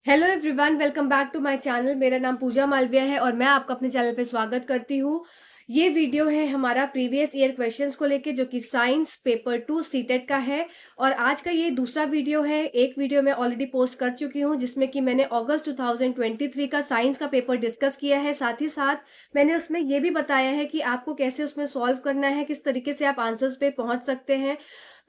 Hello everyone, welcome back to my channel. मेरा नाम पूजा मालविया है और मैं आपका अपने चैनल पे स्वागत करती हूँ। ये वीडियो है हमारा प्रीवियस ईयर क्वेश्चंस को लेके, जो कि साइंस पेपर 2 सीटेट का है। और आज का ये दूसरा वीडियो है। एक वीडियो मैं ऑलरेडी पोस्ट कर चुकी हूँ जिसमें कि मैंने अगस्त 2023 का साइंस का पेपर डिस्कस किया है। साथ ही साथ मैंने उसमें ये भी बताया है कि आपको कैसे उसमें सॉल्व करना है, किस तरीके से आप आंसर्स पे पहुंच सकते हैं।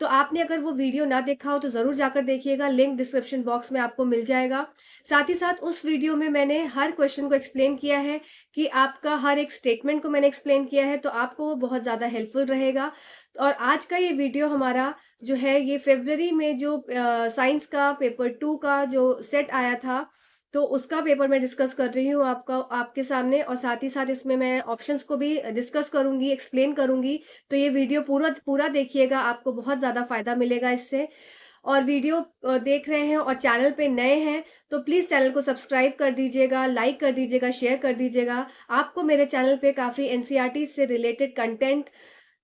तो आपने अगर वो वीडियो ना देखा हो तो ज़रूर जाकर देखिएगा, लिंक डिस्क्रिप्शन बॉक्स में आपको मिल जाएगा। साथ ही साथ उस वीडियो में मैंने हर क्वेश्चन को एक्सप्लेन किया है कि आपका हर एक स्टेटमेंट को मैंने एक्सप्लेन किया है, तो आपको वो बहुत ज़्यादा हेल्पफुल रहेगा। और आज का ये वीडियो हमारा जो है, ये फरवरी में जो साइंस का पेपर 2 का जो सेट आया था, तो उसका पेपर मैं डिस्कस कर रही हूँ आपके सामने। और साथ ही साथ इसमें मैं ऑप्शंस को भी डिस्कस करूंगी, एक्सप्लेन करूंगी। तो ये वीडियो पूरा पूरा देखिएगा, आपको बहुत ज़्यादा फायदा मिलेगा इससे। और वीडियो देख रहे हैं और चैनल पे नए हैं तो प्लीज़ चैनल को सब्सक्राइब कर दीजिएगा, लाइक कर दीजिएगा, शेयर कर दीजिएगा। आपको मेरे चैनल पे काफ़ी एनसीईआरटी से रिलेटेड कंटेंट,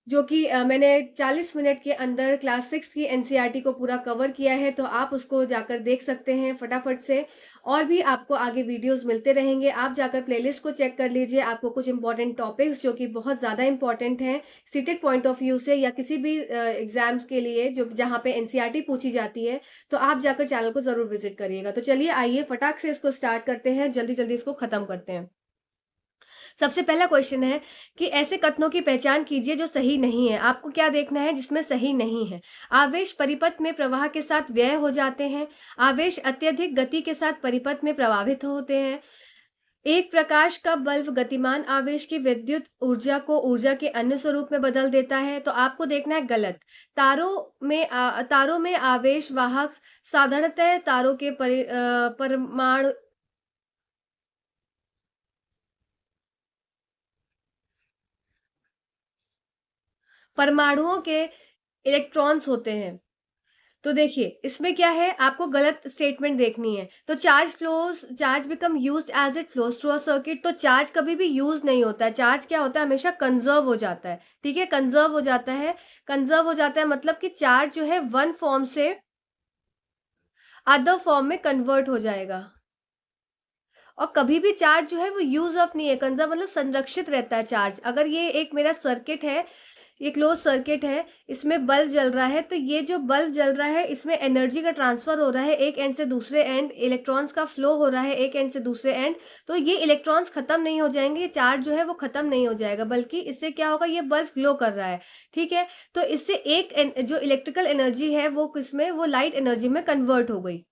जो कि मैंने 40 मिनट के अंदर क्लास 6 की एनसीईआरटी को पूरा कवर किया है, तो आप उसको जाकर देख सकते हैं फटाफट से। और भी आपको आगे वीडियोस मिलते रहेंगे, आप जाकर प्लेलिस्ट को चेक कर लीजिए। आपको कुछ इंपॉर्टेंट टॉपिक्स जो कि बहुत ज़्यादा इंपॉर्टेंट हैं सीटेट पॉइंट ऑफ व्यू से, या किसी भी एग्जाम्स के लिए जो जहाँ पे एनसीईआरटी पूछी जाती है, तो आप जाकर चैनल को ज़रूर विजिट करिएगा। तो चलिए आइए फटाक से इसको स्टार्ट करते हैं, जल्दी जल्दी इसको ख़त्म करते हैं। सबसे पहला क्वेश्चन है कि ऐसे कथनों की पहचान कीजिए जो सही नहीं है। आपको क्या देखना है जिसमें सही नहीं है। आवेश परिपथ में प्रवाह के साथ व्यय हो जाते हैं। आवेश अत्यधिक गति के साथ परिपथ में प्रवाहित होते हैं। एक प्रकाश का बल्ब गतिमान आवेश की विद्युत ऊर्जा को ऊर्जा के अन्य स्वरूप में बदल देता है। तो आपको देखना है गलत। तारों में आवेश वाहक साधारणतः तारों के परमाणु परमाणुओं के इलेक्ट्रॉन्स होते हैं। तो देखिए इसमें क्या है, आपको गलत स्टेटमेंट देखनी है। तो charge become use as it flows through a circuit. तो चार्ज कभी भी यूज नहीं होता है। चार्ज क्या होता है, हमेशा कंजर्व हो जाता है। ठीक है, कंजर्व हो जाता है। कंजर्व हो जाता है मतलब कि चार्ज जो है वन फॉर्म से अदर फॉर्म में कन्वर्ट हो जाएगा। और कभी भी चार्ज जो है वो यूज ऑफ नहीं है। कंजर्व मतलब संरक्षित रहता है चार्ज। अगर ये एक मेरा सर्किट है, ये क्लोज सर्किट है, इसमें बल्ब जल रहा है, तो ये जो बल्ब जल रहा है इसमें एनर्जी का ट्रांसफर हो रहा है एक एंड से दूसरे एंड, इलेक्ट्रॉन्स का फ्लो हो रहा है एक एंड से दूसरे एंड। तो ये इलेक्ट्रॉन्स खत्म नहीं हो जाएंगे, ये चार्ज जो है वो खत्म नहीं हो जाएगा, बल्कि इससे क्या होगा, ये बल्ब ग्लो कर रहा है। ठीक है, तो इससे जो इलेक्ट्रिकल एनर्जी है वो किसमें, वो लाइट एनर्जी में कन्वर्ट हो गई।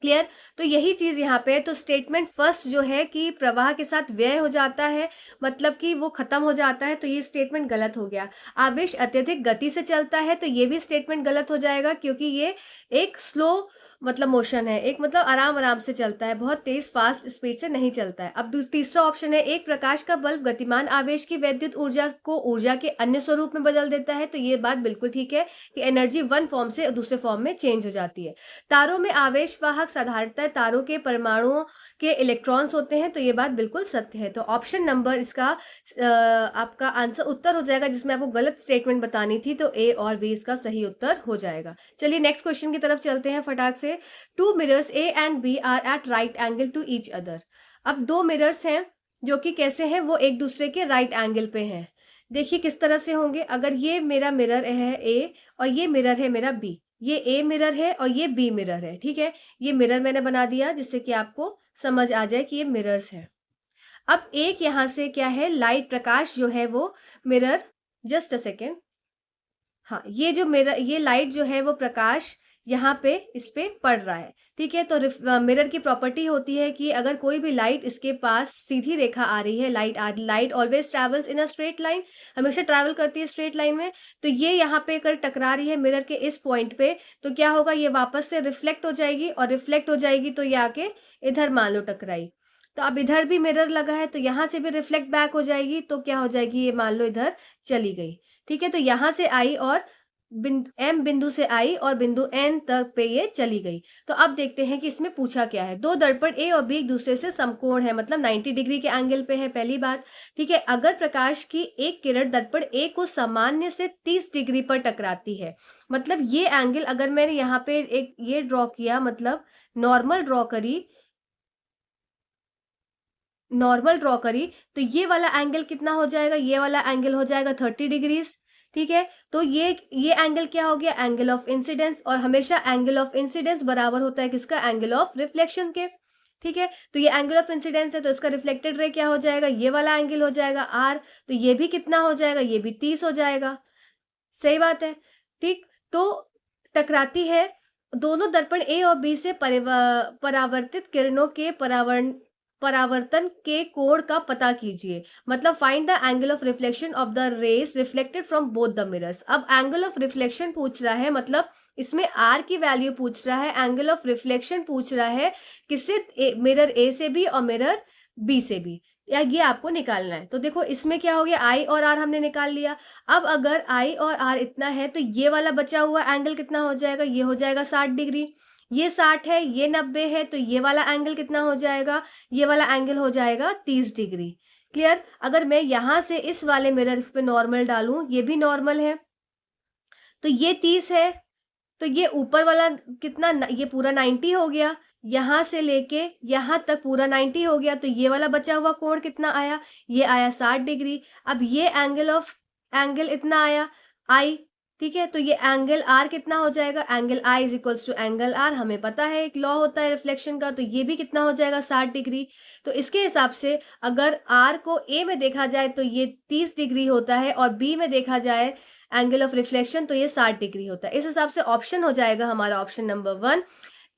क्लियर। तो यही चीज यहाँ पे है। तो स्टेटमेंट फर्स्ट जो है कि प्रवाह के साथ व्यय हो जाता है, मतलब कि वो खत्म हो जाता है, तो ये स्टेटमेंट गलत हो गया। आवेश अत्यधिक गति से चलता है, तो ये भी स्टेटमेंट गलत हो जाएगा, क्योंकि ये एक स्लो मतलब मोशन है, एक मतलब आराम आराम से चलता है, बहुत तेज फास्ट स्पीड से नहीं चलता है। अब तीसरा ऑप्शन है, एक प्रकाश का बल्ब गतिमान आवेश की वैद्युत ऊर्जा को ऊर्जा के अन्य स्वरूप में बदल देता है। तो ये बात बिल्कुल ठीक है कि एनर्जी वन फॉर्म से दूसरे फॉर्म में चेंज हो जाती है। तारों में आवेश वाहक साधारणतः तारों के परमाणुओं के इलेक्ट्रॉन्स होते हैं। तो ये बात बिल्कुल सत्य है। तो ऑप्शन नंबर इसका आपका आंसर उत्तर हो जाएगा, जिसमें आपको गलत स्टेटमेंट बतानी थी, तो ए और बी इसका सही उत्तर हो जाएगा। चलिए नेक्स्ट क्वेश्चन की तरफ चलते हैं फटाक से। Two mirrors A and B are at right angle to each other. अब दो मिरर्स हैं जो कि कैसे हैं, वो एक दूसरे के राइट एंगल पे हैं। देखिए किस तरह से होंगे। अगर ये मेरा मिरर है ए और ये मिरर है मेरा बी, ये ए मिरर है और ये बी मिरर है। ठीक है, ये मिरर मैंने बना दिया जिससे कि आपको समझ आ जाए कि ये मिरर्स है। अब एक यहां से क्या है, लाइट प्रकाश जो है वो मिरर, जस्ट अ सेकेंड, हाँ, ये जो मिरर, ये लाइट जो है वो प्रकाश यहाँ पे इस पे पड़ रहा है। ठीक है, तो मिरर की प्रॉपर्टी होती है कि अगर कोई भी लाइट इसके पास सीधी रेखा आ रही है, light always travels in a straight line, हमेशा ट्रैवल करती है स्ट्रेट लाइन में। तो ये यहाँ पे अगर टकरा रही है मिरर के इस पॉइंट पे, तो क्या होगा, ये वापस से रिफ्लेक्ट हो जाएगी, और रिफ्लेक्ट हो जाएगी तो ये आके इधर मान लो टकराई। तो अब इधर भी मिरर लगा है, तो यहाँ से भी रिफ्लेक्ट बैक हो जाएगी, तो क्या हो जाएगी, ये मान लो इधर चली गई। ठीक है, तो यहां से आई और एम बिंदु से आई और बिंदु एन तक पे ये चली गई। तो अब देखते हैं कि इसमें पूछा क्या है। दो दर्पण ए और बी एक दूसरे से समकोण है, मतलब 90 डिग्री के एंगल पे है, पहली बात। ठीक है, अगर प्रकाश की एक किरण दर्पण ए को सामान्य से 30 डिग्री पर टकराती है, मतलब ये एंगल, अगर मैंने यहाँ पे एक ये ड्रॉ किया, मतलब नॉर्मल ड्रॉ करी, तो ये वाला एंगल कितना हो जाएगा, ये वाला एंगल हो जाएगा 30 डिग्रीज। ठीक है, तो ये एंगल क्या हो गया, एंगल ऑफ इंसिडेंस, और हमेशा एंगल ऑफ इंसिडेंस बराबर होता है किसका, एंगल ऑफ रिफ्लेक्शन के। ठीक है, तो ये एंगल ऑफ इंसिडेंस है, तो इसका रिफ्लेक्टेड रे क्या हो जाएगा, ये वाला एंगल हो जाएगा आर, तो ये भी कितना हो जाएगा, ये भी 30 हो जाएगा। सही बात है। ठीक, तो टकराती है दोनों दर्पण ए और बी से परावर्तित किरणों के परावर्तन के कोण का पता कीजिए, मतलब find the angle of reflection of the rays reflected from both the mirrors. अब एंगल ऑफ रिफ्लेक्शन पूछ रहा है, मतलब इसमें आर की वैल्यू पूछ रहा है, एंगल ऑफ रिफ्लेक्शन पूछ रहा है किससे, मिरर ए से भी और मिरर बी से भी, या ये आपको निकालना है। तो देखो इसमें क्या हो गया, आई और आर हमने निकाल लिया। अब अगर आई और आर इतना है, तो ये वाला बचा हुआ एंगल कितना हो जाएगा, ये हो जाएगा 60 डिग्री। ये 60 है, ये 90 है, तो ये वाला एंगल कितना हो जाएगा, ये वाला एंगल हो जाएगा 30 डिग्री। क्लियर। अगर मैं यहां से इस वाले मिरर पे नॉर्मल डालूं, ये भी नॉर्मल है, तो ये 30 है, तो ये ऊपर वाला कितना, ये पूरा 90 हो गया, यहां से लेके यहां तक पूरा 90 हो गया, तो ये वाला बचा हुआ कोण कितना आया, ये आया 60 डिग्री। अब ये एंगल इतना आया आई। ठीक है, तो ये एंगल आर कितना हो जाएगा, angle I is equals to angle R, हमें पता है एक लॉ होता है रिफ्लेक्शन का, तो ये भी कितना हो जाएगा 60 डिग्री। तो इसके हिसाब से अगर आर को ए में देखा जाए तो ये 30 डिग्री होता है, और बी में देखा जाए एंगल ऑफ रिफ्लेक्शन तो ये 60 डिग्री होता है। इस हिसाब से ऑप्शन हो जाएगा हमारा ऑप्शन नंबर 1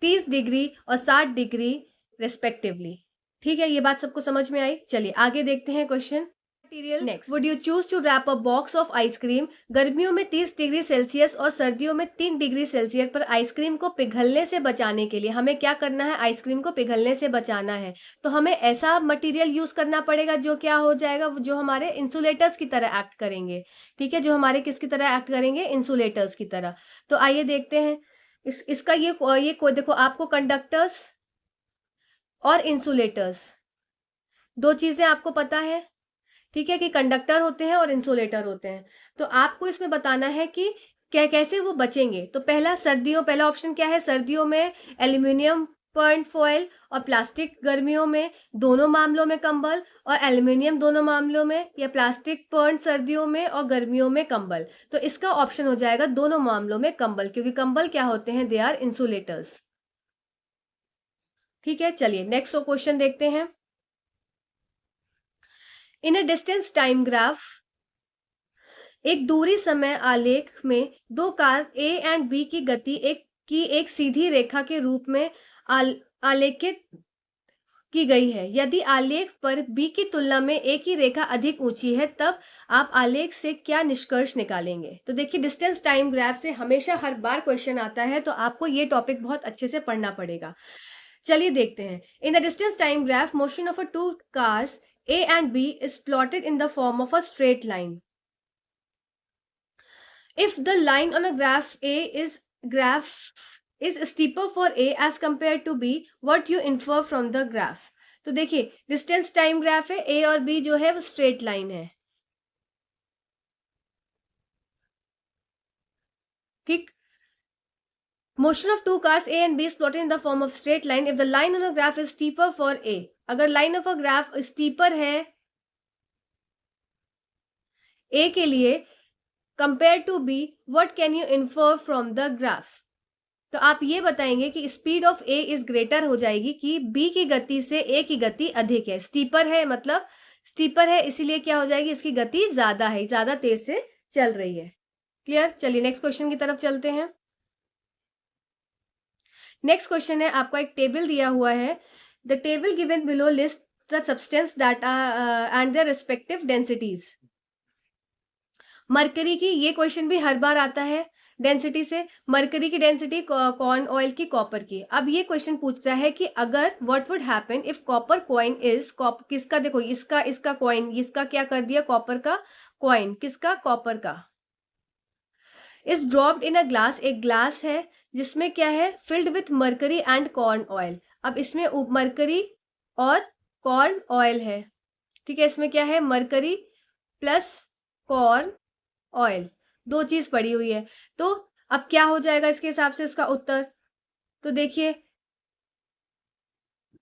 30 डिग्री और 60 डिग्री रेस्पेक्टिवली। ठीक है, ये बात सबको समझ में आई। चलिए आगे देखते हैं question. Material next, would you choose to wrap a box of ice cream. गर्मियों में 30 डिग्री सेल्सियस और सर्दियों में 3 डिग्री सेल्सियस पर आइसक्रीम को पिघलने से बचाने के लिए हमें क्या करना है, आइसक्रीम को पिघलने से बचाना है, तो हमें ऐसा मटेरियल यूज करना पड़ेगा जो क्या हो जाएगा, जो हमारे इंसुलेटर्स की तरह एक्ट करेंगे। ठीक है, जो हमारे किसकी तरह एक्ट करेंगे, इंसुलेटर्स की तरह। तो आइए देखते हैं इसका ये देखो, आपको कंडक्टर्स और इंसुलेटर्स दो चीजें आपको पता है। ठीक है, कि कंडक्टर होते हैं और इंसुलेटर होते हैं, तो आपको इसमें बताना है कि कैसे वो बचेंगे। तो पहला ऑप्शन क्या है, सर्दियों में एल्यूमिनियम पर्न फॉयल और प्लास्टिक, गर्मियों में दोनों मामलों में कंबल, और एल्यूमिनियम दोनों मामलों में, या प्लास्टिक पर्न सर्दियों में और गर्मियों में कंबल। तो इसका ऑप्शन हो जाएगा दोनों मामलों में कंबल, क्योंकि कंबल क्या होते हैं, दे आर इंसुलेटर्स। ठीक है, चलिए नेक्स्ट क्वेश्चन देखते हैं। इन अ डिस्टेंस टाइम ग्राफ, एक दूरी समय आलेख में दो कार ए एंड बी की गति एक सीधी रेखा के रूप में आलेखित की गई है। यदि आलेख पर बी की तुलना में ए की रेखा अधिक ऊंची है, तब आप आलेख से क्या निष्कर्ष निकालेंगे। तो देखिए, डिस्टेंस टाइम ग्राफ से हमेशा हर बार क्वेश्चन आता है, तो आपको ये टॉपिक बहुत अच्छे से पढ़ना पड़ेगा। चलिए देखते हैं। In the distance time graph, motion of a two cars A and B is plotted in the form of a straight line. If the line on a graph is steeper for A as compared to B, what you infer from the graph? तो देखिए, distance time graph है, ए और B जो है वो straight line है। ठीक, motion of two cars A and B is plotted in the form of straight line if the line on a graph is steeper for A. अगर line of a graph steeper है A के लिए compare to B, what can you infer from the graph. तो आप ये बताएंगे कि speed of A is greater हो जाएगी, कि बी की गति से ए की गति अधिक है। स्टीपर है, मतलब स्टीपर है, इसीलिए क्या हो जाएगी, इसकी गति ज्यादा है, ज्यादा तेज से चल रही है। क्लियर। चलिए नेक्स्ट क्वेश्चन की तरफ चलते हैं। नेक्स्ट क्वेश्चन है, आपको एक टेबल दिया हुआ है। The table given below list the substance data and their respective densities. Mercury की, ये क्वेश्चन भी हर बार आता है, डेंसिटी से। मरकरी की डेंसिटी कॉर्न ऑयल की कॉपर की। अब ये क्वेश्चन पूछ रहा है कि अगर what would happen if copper coin is किसका, देखो इसका कॉइन, इसका क्या कर दिया, कॉपर का कॉइन, किसका, कॉपर का। Is dropped in a glass, एक ग्लास है जिसमें क्या है, filled with mercury and corn oil. अब इसमें मरकरी और कॉर्न ऑयल है, ठीक है, इसमें क्या है, मरकरी प्लस कॉर्न ऑयल, दो चीज पड़ी हुई है। तो अब क्या हो जाएगा इसके हिसाब से इसका उत्तर, तो देखिए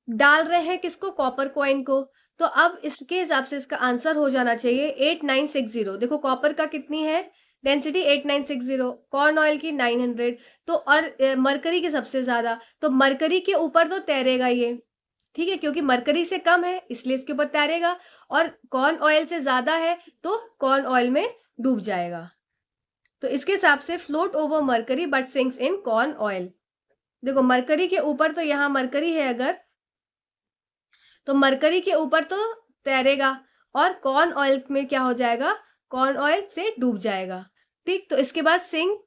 डाल रहे हैं किसको, कॉपर कॉइन को, तो अब इसके हिसाब से इसका आंसर हो जाना चाहिए 8960। देखो कॉपर का कितनी है डेंसिटी, 8960, कॉर्न ऑयल की 900, तो और मरकरी की सबसे ज्यादा, तो मरकरी के ऊपर तो तैरेगा ये, ठीक है, क्योंकि मरकरी से कम है इसलिए इसके ऊपर तैरेगा, और कॉर्न ऑयल से ज्यादा है तो कॉर्न ऑयल में डूब जाएगा। तो इसके हिसाब से float over mercury but sinks in corn oil. देखो मरकरी के ऊपर तो यहाँ मरकरी है अगर, तो मरकरी के ऊपर तो तैरेगा, और कॉर्न ऑयल में क्या हो जाएगा, कॉर्न ऑयल से डूब जाएगा। ठीक, तो इसके बाद सिंक,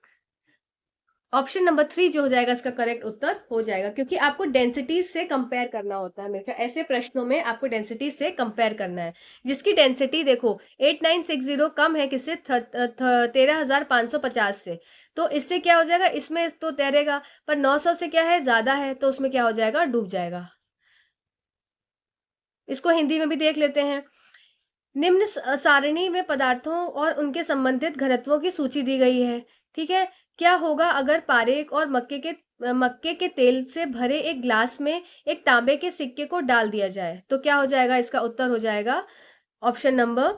ऑप्शन नंबर 3 जो हो जाएगा इसका करेक्ट उत्तर हो जाएगा, क्योंकि आपको डेंसिटीज से कंपेयर करना होता है हमेशा, ऐसे प्रश्नों में आपको डेंसिटीज से कंपेयर करना है। जिसकी डेंसिटी देखो 8960 कम है किससे, 13,550 से, तो इससे क्या हो जाएगा, इसमें तो तैरेगा, पर 900 से क्या है, ज्यादा है, तो उसमें क्या हो जाएगा, डूब जाएगा। इसको हिंदी में भी देख लेते हैं। निम्न सारणी में पदार्थों और उनके संबंधित घनत्वों की सूची दी गई है, ठीक है। क्या होगा अगर पारेख और मक्के के तेल से भरे एक ग्लास में एक तांबे के सिक्के को डाल दिया जाए, तो क्या हो जाएगा, इसका उत्तर हो जाएगा ऑप्शन नंबर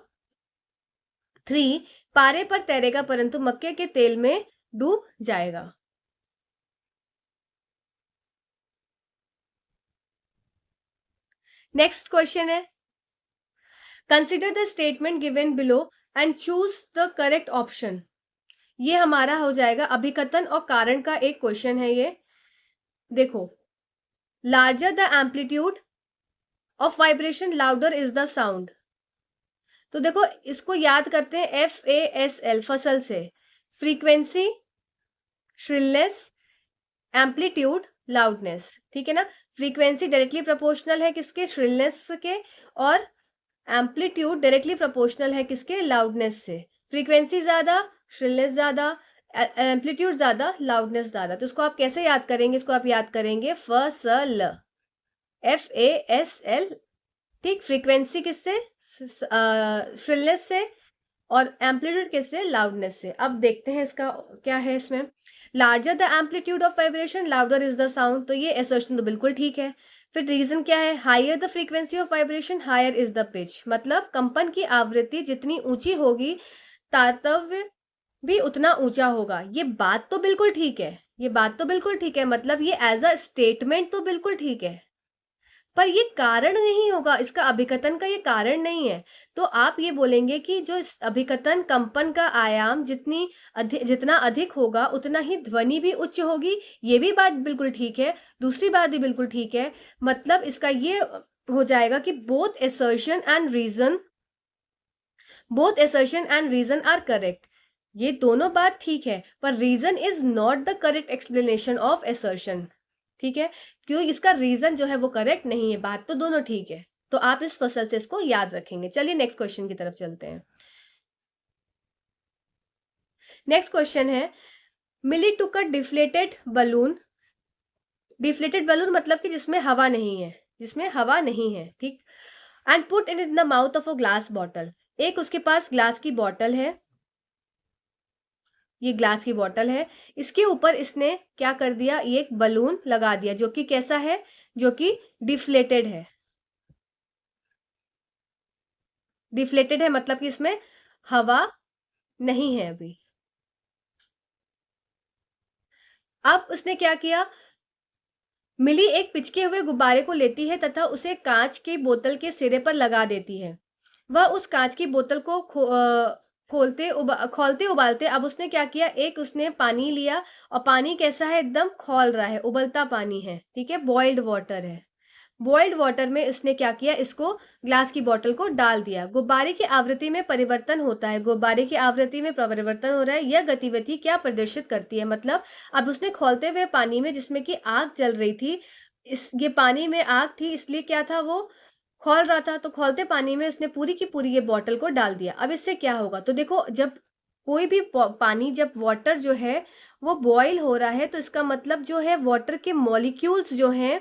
3, पारे पर तैरेगा परंतु मक्के के तेल में डूब जाएगा। नेक्स्ट क्वेश्चन है, consider the statement given below and choose the correct option. ये हमारा हो जाएगा अभिकथन और कारण का एक क्वेश्चन है ये। देखो, larger the amplitude of vibration louder is the sound. तो देखो इसको याद करते हैं, FASL फसल से, फ्रीक्वेंसी, श्रिलनेस, एम्पलीट्यूड, लाउडनेस, ठीक है ना। फ्रीक्वेंसी डायरेक्टली प्रोपोर्शनल है किसके, श्रिलनेस के, और एम्पलीट्यूड डायरेक्टली प्रोपोर्शनल है किसके, लाउडनेस से। फ्रीक्वेंसी ज्यादा, श्रिलनेस ज्यादा, एम्पलीट्यूड ज्यादा, लाउडनेस ज्यादा। तो इसको आप कैसे याद करेंगे, इसको आप याद करेंगे फसल, FASL, ठीक। फ्रीक्वेंसी किससे, श्रिलनेस से, और एम्पलीट्यूड किससे, लाउडनेस से। अब देखते हैं इसका क्या है, इसमें larger the amplitude of vibration louder is the sound, तो ये असर्शन तो बिल्कुल ठीक है। फिर रीजन क्या है, higher the frequency of vibration higher is the pitch, मतलब कंपन की आवृत्ति जितनी ऊंची होगी तारतव्य भी उतना ऊंचा होगा। ये बात तो बिल्कुल ठीक है, ये बात तो बिल्कुल ठीक है, मतलब ये एज अ स्टेटमेंट तो बिल्कुल ठीक है, पर ये कारण नहीं होगा, इसका अभिकथन का ये कारण नहीं है। तो आप ये बोलेंगे कि जो अभिकथन कंपन का आयाम जितना अधिक होगा उतना ही ध्वनि भी उच्च होगी, ये भी बात बिल्कुल ठीक है। दूसरी बात भी बिल्कुल ठीक है, मतलब इसका ये हो जाएगा कि both assertion and reason are correct. ये दोनों बात ठीक है, पर reason is not the correct explanation of assertion, ठीक है, क्योंकि इसका रीजन जो है वो करेक्ट नहीं है। बात तो दोनों ठीक है, तो आप इस फसल से इसको याद रखेंगे। चलिए नेक्स्ट क्वेश्चन की तरफ चलते हैं। नेक्स्ट क्वेश्चन है, मिली टुक अ डिफ्लेटेड बलून मतलब कि जिसमें हवा नहीं है, ठीक, and put in the mouth of a glass bottle. एक उसके पास ग्लास की बॉटल है, ये ग्लास की बॉटल है, इसके ऊपर इसने क्या कर दिया, ये एक बलून लगा दिया जो कि कैसा है, जो कि डिफ्लेटेड है। डिफ्लेटेड है मतलब कि इसमें हवा नहीं है अभी। अब उसने क्या किया, मिली एक पिचके हुए गुब्बारे को लेती है तथा उसे कांच की बोतल के सिरे पर लगा देती है। वह उस कांच की बोतल को खोलते उबालते, अब उसने क्या किया, एक उसने पानी लिया, और पानी कैसा है, एकदम खौल रहा है, उबलता पानी है, ठीक है, बॉइल्ड वाटर है। बॉइल्ड वाटर में इसने क्या किया, इसको ग्लास की बोतल को डाल दिया। गुब्बारे की आवृत्ति में परिवर्तन होता है, गुब्बारे की आवृत्ति में परिवर्तन हो रहा है। यह गतिविधि क्या प्रदर्शित करती है, मतलब अब उसने खौलते हुए पानी में, जिसमें कि आग जल रही थी, ये पानी में आग थी इसलिए क्या था, वो खौल रहा था, तो खौलते पानी में उसने पूरी की पूरी ये बॉटल को डाल दिया। अब इससे क्या होगा, तो देखो जब कोई भी पानी जब वाटर जो है वो बॉईल हो रहा है तो इसका मतलब जो है वाटर के मॉलिक्यूल्स जो हैं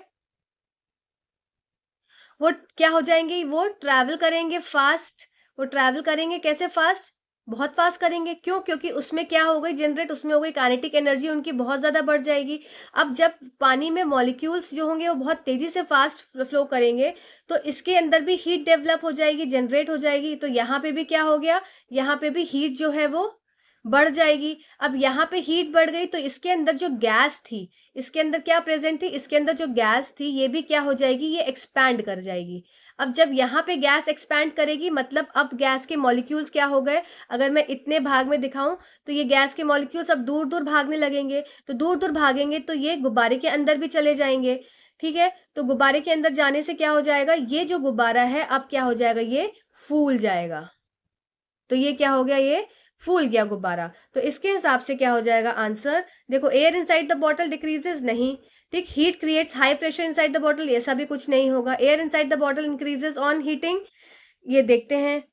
वो क्या हो जाएंगे, वो ट्रैवल करेंगे फास्ट। वो ट्रैवल करेंगे कैसे फास्ट, बहुत फास्ट करेंगे। क्यों? क्योंकि उसमें क्या हो गई जनरेट, उसमें हो गई काइनेटिक एनर्जी, उनकी बहुत ज़्यादा बढ़ जाएगी। अब जब पानी में मॉलिक्यूल्स जो होंगे वो बहुत तेज़ी से फास्ट फ्लो करेंगे तो इसके अंदर भी हीट डेवलप हो जाएगी, जनरेट हो जाएगी। तो यहाँ पे भी क्या हो गया, यहाँ पे भी हीट जो है वो बढ़ जाएगी। अब यहाँ पे हीट बढ़ गई तो इसके अंदर जो गैस थी, इसके अंदर क्या प्रेजेंट थी, इसके अंदर जो गैस थी ये भी क्या हो जाएगी, ये एक्सपैंड कर जाएगी। अब जब यहाँ पे गैस एक्सपैंड करेगी मतलब अब गैस के मॉलिक्यूल्स क्या हो गए, अगर मैं इतने भाग में दिखाऊं तो ये गैस के मॉलिक्यूल्स अब दूर दूर भागने लगेंगे। तो दूर दूर भागेंगे तो ये गुब्बारे के अंदर भी चले जाएंगे। ठीक है, तो गुब्बारे के अंदर जाने से क्या हो जाएगा, ये जो गुब्बारा है अब क्या हो जाएगा, ये फूल जाएगा। तो ये क्या हो गया, ये फूल गया गुब्बारा। तो इसके हिसाब से क्या हो जाएगा आंसर, देखो air inside the bottle decreases, नहीं। ठीक, heat creates high pressure inside the bottle, ऐसा भी कुछ नहीं होगा। Air inside the bottle increases on heating, ये देखते हैं।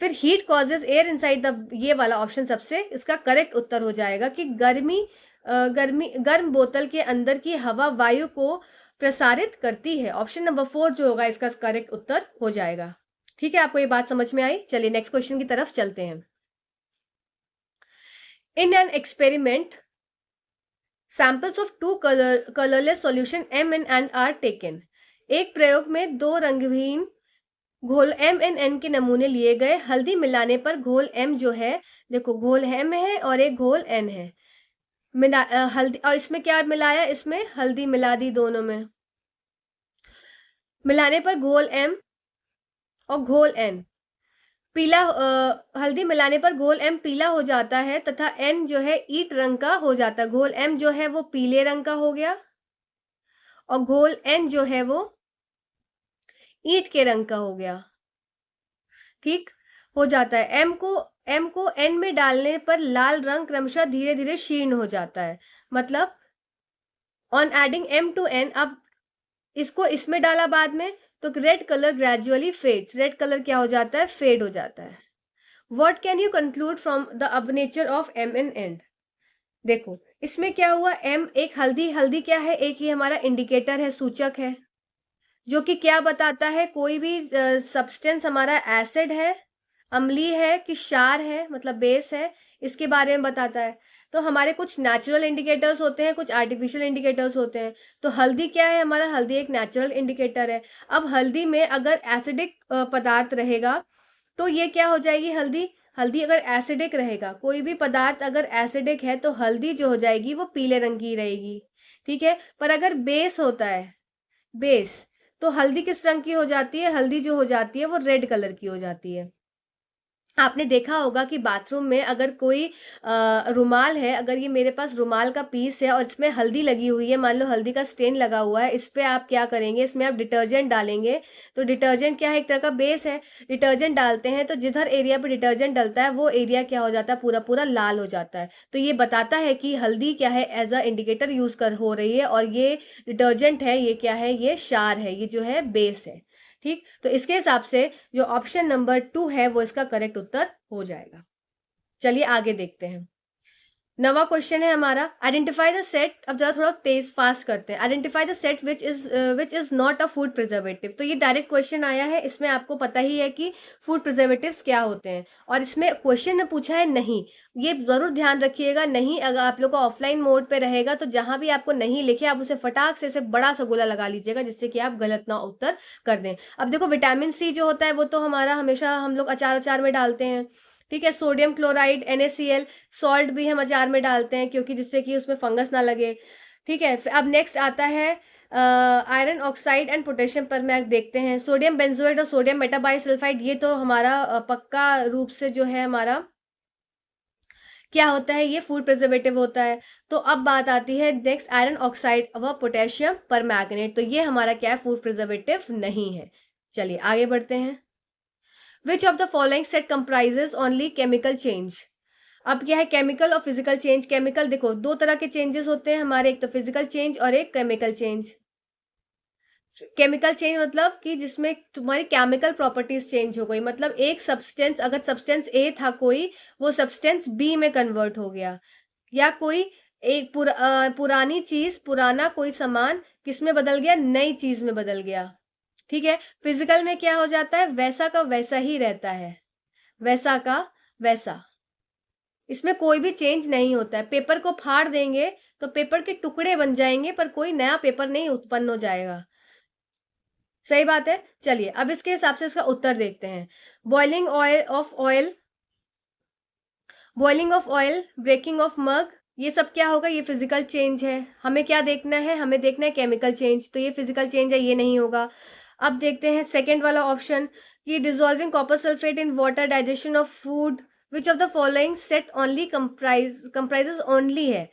फिर heat causes air inside the, ये वाला ऑप्शन सबसे इसका करेक्ट उत्तर हो जाएगा कि गर्म बोतल के अंदर की हवा वायु को प्रसारित करती है। ऑप्शन नंबर 4 जो होगा इसका करेक्ट उत्तर हो जाएगा। ठीक है, आपको ये बात समझ में आई? चलिए नेक्स्ट क्वेश्चन की तरफ चलते हैं। In an experiment, samples of two colorless solution M and N are taken. एक प्रयोग में दो रंगहीन घोल M and N के नमूने लिए गए। हल्दी मिलाने पर घोल M जो है, देखो घोल M है और एक घोल N है। हल्दी, और इसमें क्या मिलाया, इसमें हल्दी मिला दी दोनों में। मिलाने पर घोल M और घोल N पीला, हल्दी मिलाने पर घोल M पीला हो जाता है तथा N जो है ईट रंग का हो जाता है। घोल M जो है वो पीले रंग का हो गया और घोल N जो है वो ईंट के रंग का हो गया। ठीक हो जाता है। M को N में डालने पर लाल रंग क्रमशः धीरे धीरे क्षीण हो जाता है। मतलब on adding M to N, अब इसको इसमें डाला बाद में तो red colour gradually fades, red colour क्या हो जाता है, फेड हो जाता है। What can you conclude from the अब nature of M and N? देखो इसमें क्या हुआ, M एक हल्दी, हल्दी क्या है, एक ही हमारा इंडिकेटर है, सूचक है, जो कि क्या बताता है, कोई भी सब्सटेंस हमारा एसिड है, अम्लीय है कि क्षार है, मतलब बेस है, इसके बारे में बताता है। तो हमारे कुछ नेचुरल इंडिकेटर्स होते हैं, कुछ आर्टिफिशियल इंडिकेटर्स होते हैं। तो हल्दी क्या है हमारा, हल्दी एक नेचुरल इंडिकेटर है। अब हल्दी में अगर एसिडिक पदार्थ रहेगा तो ये क्या हो जाएगी, हल्दी, हल्दी अगर एसिडिक रहेगा, कोई भी पदार्थ अगर एसिडिक है तो हल्दी जो हो जाएगी वो पीले रंग की रहेगी। ठीक है, पर अगर बेस होता है, बेस, तो हल्दी किस रंग की हो जाती है, हल्दी जो हो जाती है वो रेड कलर की हो जाती है। आपने देखा होगा कि बाथरूम में अगर कोई रुमाल है, अगर ये मेरे पास रुमाल का पीस है और इसमें हल्दी लगी हुई है, मान लो हल्दी का स्टेन लगा हुआ है, इस पे आप क्या करेंगे, इसमें आप डिटर्जेंट डालेंगे। तो डिटर्जेंट क्या है, एक तरह का बेस है। डिटर्जेंट डालते हैं तो जिधर एरिया पे डिटर्जेंट डलता है वो एरिया क्या हो जाता है, पूरा पूरा लाल हो जाता है। तो ये बताता है कि हल्दी क्या है, एज अ इंडिकेटर यूज कर हो रही है, और ये डिटर्जेंट है, ये क्या है, ये क्षार है, ये जो है बेस है। ठीक, तो इसके हिसाब से जो ऑप्शन नंबर 2 है वो इसका करेक्ट उत्तर हो जाएगा। चलिए आगे देखते हैं। नवा क्वेश्चन है हमारा, आइडेंटिफाई द सेट, अब जरा थोड़ा तेज फास्ट करते हैं। Identify the set which is not a food preservative. तो ये डायरेक्ट क्वेश्चन आया है, इसमें आपको पता ही है कि फूड प्रिजर्वेटिव्स क्या होते हैं, और इसमें क्वेश्चन ने पूछा है नहीं। ये जरूर ध्यान रखिएगा, नहीं अगर आप लोग का ऑफलाइन मोड पे रहेगा तो जहां भी आपको नहीं लिखे आप उसे फटाक से बड़ा सा गोला लगा लीजिएगा, जिससे कि आप गलत ना उत्तर कर दें। अब देखो विटामिन सी जो होता है वो तो हमारा हमेशा हम लोग अचार अचार में डालते हैं। ठीक है, सोडियम क्लोराइड NaCl, सॉल्ट भी हम अचार में डालते हैं क्योंकि जिससे कि उसमें फंगस ना लगे। ठीक है, अब नेक्स्ट आता है आयरन ऑक्साइड एंड पोटेशियम पर मैक देखते हैं। सोडियम बेंजोएट और सोडियम मेटाबाइसल्फाइड, ये तो हमारा पक्का रूप से जो है हमारा क्या होता है, ये फूड प्रिजर्वेटिव होता है। तो अब बात आती है नेक्स्ट आयरन ऑक्साइड व पोटेशियम पर मैग्नेट, तो ये हमारा क्या है, फूड प्रिजर्वेटिव नहीं है। चलिए आगे बढ़ते हैं। Which of the following set comprises only chemical change. अब क्या है, केमिकल और फिजिकल चेंज। केमिकल देखो दो तरह के चेंजेस होते हैं हमारे, एक तो फिजिकल चेंज और एक केमिकल चेंज। केमिकल चेंज मतलब कि जिसमें तुम्हारी केमिकल प्रॉपर्टीज चेंज हो गई, मतलब एक सब्सटेंस, अगर सब्सटेंस ए था कोई, वो सब्सटेंस बी में कन्वर्ट हो गया, या कोई एक पुरानी चीज, पुराना कोई सामान किस में बदल गया, नई चीज में बदल गया। ठीक है, फिजिकल में क्या हो जाता है, वैसा का वैसा ही रहता है, वैसा का वैसा, इसमें कोई भी चेंज नहीं होता है। पेपर को फाड़ देंगे तो पेपर के टुकड़े बन जाएंगे, पर कोई नया पेपर नहीं उत्पन्न हो जाएगा। सही बात है। चलिए अब इसके हिसाब से इसका उत्तर देखते हैं। Boiling oil, boiling of oil, breaking of mug, ये सब क्या होगा, ये फिजिकल चेंज है। हमें क्या देखना है, हमें देखना है केमिकल चेंज, तो ये फिजिकल चेंज है, ये नहीं होगा। अब देखते हैं सेकेंड वाला ऑप्शन, कि dissolving copper sulphate in water, digestion of food, which of the following set only comprises only है।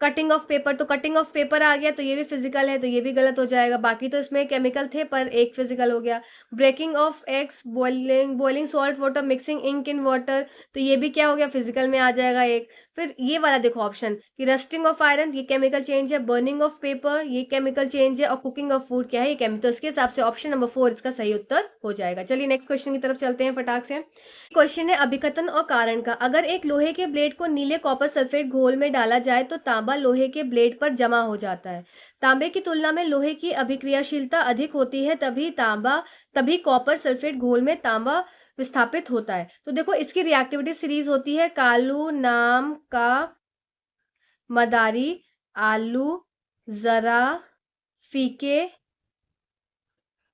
कटिंग ऑफ पेपर, तो कटिंग ऑफ पेपर आ गया, तो ये भी फिजिकल है, तो ये भी गलत हो जाएगा। बाकी तो इसमें केमिकल थे पर एक फिजिकल हो गया। Breaking of eggs, boiling salt water, mixing ink in water, तो ये भी क्या हो गया, फिजिकल में आ जाएगा एक। फिर ये वाला देखो ऑप्शन, कि रस्टिंग ऑफ आयरन, ये केमिकल चेंज है। बर्निंग ऑफ पेपर, ये केमिकल चेंज है। और कुकिंग ऑफ फूड क्या है, ये केमिकल। तो इसके हिसाब से ऑप्शन नंबर 4 इसका सही उत्तर हो जाएगा। चलिए नेक्स्ट क्वेश्चन की तरफ चलते हैं फटाक से। क्वेश्चन है अभिकथन और कारण का। अगर एक लोहे के ब्लेड को नीले कॉपर सल्फेट घोल में डाला जाए तो तांबा लोहे के ब्लेड पर जमा हो जाता है। तांबे की तुलना में लोहे की अभिक्रियाशीलता अधिक होती है, तभी कॉपर सल्फेट घोल में तांबा विस्थापित होता है। तो देखो इसकी रिएक्टिविटी सीरीज होती है, कालू नाम का मदारी, आलू जरा फीके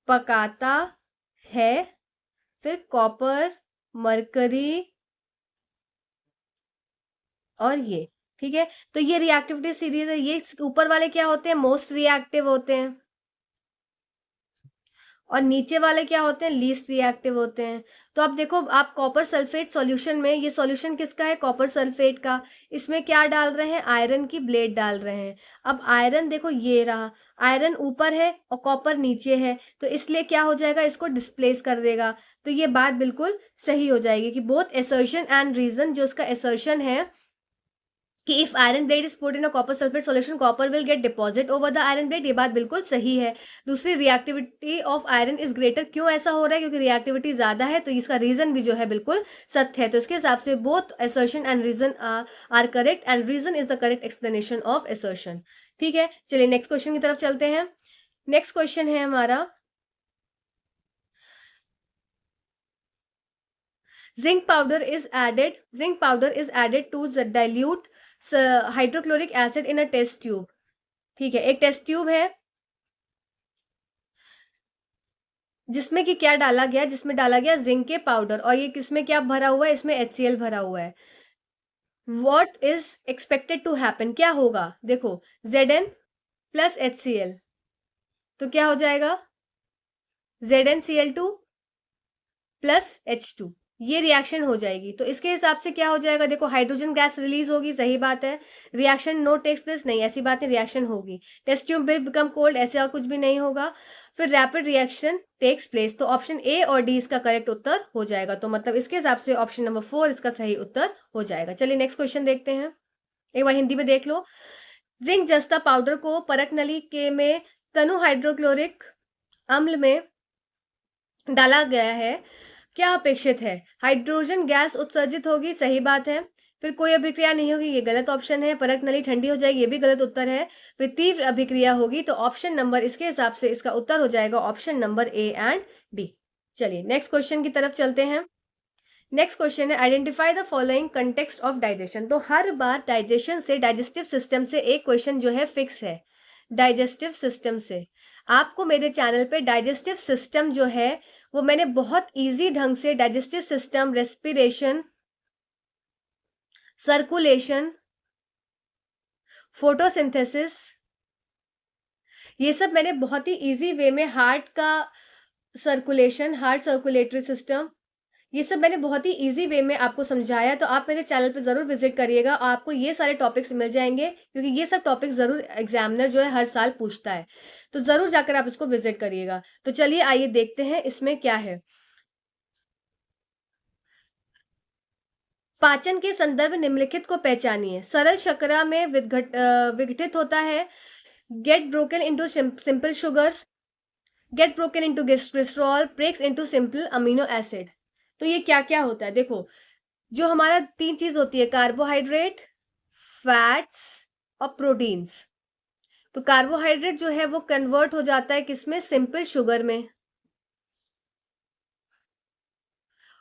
पकाता है, फिर कॉपर, मरकरी और ये। ठीक है, तो ये रिएक्टिविटी सीरीज है। ये ऊपर वाले क्या होते हैं, मोस्ट रिएक्टिव होते हैं, और नीचे वाले क्या होते हैं, लीस्ट रिएक्टिव होते हैं। तो अब देखो, आप कॉपर सल्फेट सॉल्यूशन में, ये सॉल्यूशन किसका है, कॉपर सल्फेट का, इसमें क्या डाल रहे हैं, आयरन की ब्लेड डाल रहे हैं। अब आयरन देखो ये रहा, आयरन ऊपर है और कॉपर नीचे है, तो इसलिए क्या हो जाएगा, इसको डिस्प्लेस कर देगा। तो ये बात बिल्कुल सही हो जाएगी कि बोथ असर्शन एंड रीजन, जो इसका असर्शन है कि if iron blade is put in a copper sulphate solution, copper will get deposit over the iron blade, ये बात बिल्कुल सही है। दूसरी, reactivity of iron is greater, क्यों ऐसा हो रहा है, क्योंकि रिएक्टिविटी ज्यादा है, तो इसका रीजन भी जो है बिल्कुल सत्य है। तो इसके हिसाब से both assertion and reason are correct, and reason is the correct explanation of assertion. ठीक है, चलिए नेक्स्ट क्वेश्चन की तरफ चलते हैं। नेक्स्ट क्वेश्चन है हमारा, zinc powder is added to the dilute hydrochloric acid in a test tube. ठीक है, एक टेस्ट ट्यूब है जिसमें कि क्या डाला गया, जिसमें डाला गया जिंक के पाउडर, और ये किसमें क्या भरा हुआ है, इसमें HCl भरा हुआ है। What is expected to happen, क्या होगा, देखो Zn प्लस HCl, तो क्या हो जाएगा, ZnCl2 प्लस H2, ये रिएक्शन हो जाएगी। तो इसके हिसाब से क्या हो जाएगा, देखो हाइड्रोजन गैस रिलीज होगी, सही बात है। रिएक्शन नो टेक्स प्लेस, नहीं ऐसी बात नहीं, रिएक्शन होगी। Test tube will become cold, ऐसे और कुछ भी नहीं होगा। फिर रैपिड रिएक्शन टेक्स प्लेस, तो ऑप्शन ए और डी इसका करेक्ट उत्तर हो जाएगा। तो मतलब इसके हिसाब से ऑप्शन नंबर 4 इसका सही उत्तर हो जाएगा। चलिए नेक्स्ट क्वेश्चन देखते हैं, एक बार हिंदी में देख लो। जिंक जस्ता पाउडर को परख नली के में तनु हाइड्रोक्लोरिक अम्ल में डाला गया है, क्या अपेक्षित है, हाइड्रोजन गैस उत्सर्जित होगी, सही बात है। फिर कोई अभिक्रिया नहीं होगी, ये गलत ऑप्शन है। परख नली ठंडी हो जाएगी, ये भी गलत उत्तर है। फिर तीव्र अभिक्रिया होगी, तो ऑप्शन नंबर, इसके हिसाब से इसका उत्तर हो जाएगा option number A and D. चलिए नेक्स्ट क्वेश्चन की तरफ चलते हैं। नेक्स्ट क्वेश्चन है, identify the following context of digestion. तो हर बार डाइजेशन से, डाइजेस्टिव सिस्टम से एक क्वेश्चन जो है फिक्स है। डाइजेस्टिव सिस्टम से आपको मेरे चैनल पे डाइजेस्टिव सिस्टम जो है वो मैंने बहुत इजी ढंग से, digestive system, respiration, circulation, photosynthesis, ये सब मैंने बहुत ही इजी वे में, हार्ट का सर्कुलेशन, हार्ट सर्कुलेटरी सिस्टम, ये सब मैंने बहुत ही इजी वे में आपको समझाया। तो आप मेरे चैनल पे ज़रूर विजिट करिएगा और आपको ये सारे टॉपिक्स मिल जाएंगे, क्योंकि ये सब टॉपिक्स ज़रूर एग्जामिनर जो है हर साल पूछता है, तो ज़रूर जाकर आप इसको विजिट करिएगा। तो चलिए आइए देखते हैं इसमें क्या है। पाचन के संदर्भ निम्नलिखित को पहचानिए। सरल शर्करा में विघटित होता है। Get broken into simple sugars, get broken into glycerol, breaks into simple amino acid. तो ये क्या क्या होता है, देखो जो हमारा तीन चीज होती है, कार्बोहाइड्रेट, फैट्स और प्रोटीन्स। तो कार्बोहाइड्रेट जो है वो कन्वर्ट हो जाता है किसमें, सिंपल शुगर में,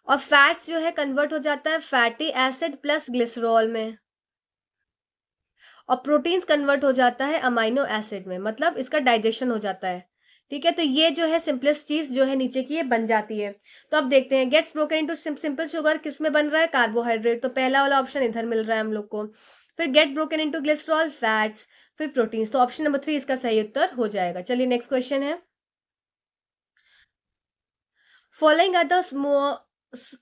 और फैट्स जो है कन्वर्ट हो जाता है फैटी एसिड प्लस ग्लिसरॉल में, और प्रोटीन्स कन्वर्ट हो जाता है अमाइनो एसिड में, मतलब इसका डाइजेशन हो जाता है। ठीक है, तो ये जो है सिंपलेस्ट चीज जो है नीचे की ये बन जाती है। तो अब देखते हैं, gets broken into simple sugar किस में बन रहा है, कार्बोहाइड्रेट, तो पहला वाला ऑप्शन इधर मिल रहा है हम लोग को। फिर get broken into glycerol, fats, फिर प्रोटीन्स, तो ऑप्शन नंबर 3 इसका सही उत्तर हो जाएगा। चलिए नेक्स्ट क्वेश्चन है, following are the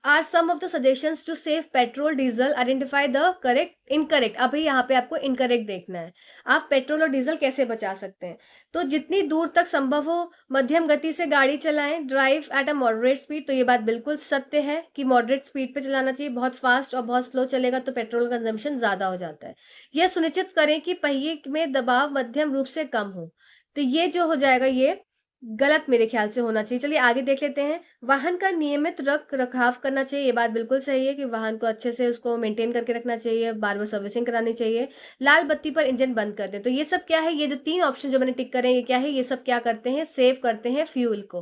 are some of the suggestions to save petrol diesel, identify the correct incorrect. अभी यहाँ पे आपको इनकरेक्ट देखना है, आप पेट्रोल और डीजल कैसे बचा सकते हैं। तो जितनी दूर तक संभव हो मध्यम गति से गाड़ी चलाएं, drive at a moderate speed, तो ये बात बिल्कुल सत्य है कि मॉडरेट स्पीड पे चलाना चाहिए, बहुत फास्ट और बहुत स्लो चलेगा तो पेट्रोल कंजम्पशन ज्यादा हो जाता है। यह सुनिश्चित करें कि पहिए में दबाव मध्यम रूप से कम हो, तो ये जो हो जाएगा ये गलत मेरे ख्याल से होना चाहिए। चलिए आगे देख लेते हैं, वाहन का नियमित रख रखाव करना चाहिए, ये बात बिल्कुल सही है कि वाहन को अच्छे से उसको मेंटेन करके रखना चाहिए, बार बार सर्विसिंग करानी चाहिए, लाल बत्ती पर इंजन बंद कर दे। तो ये सब क्या है, ये जो तीन ऑप्शन जो मैंने टिक करे ये क्या है, ये सब क्या करते हैं, सेव करते हैं फ्यूल को।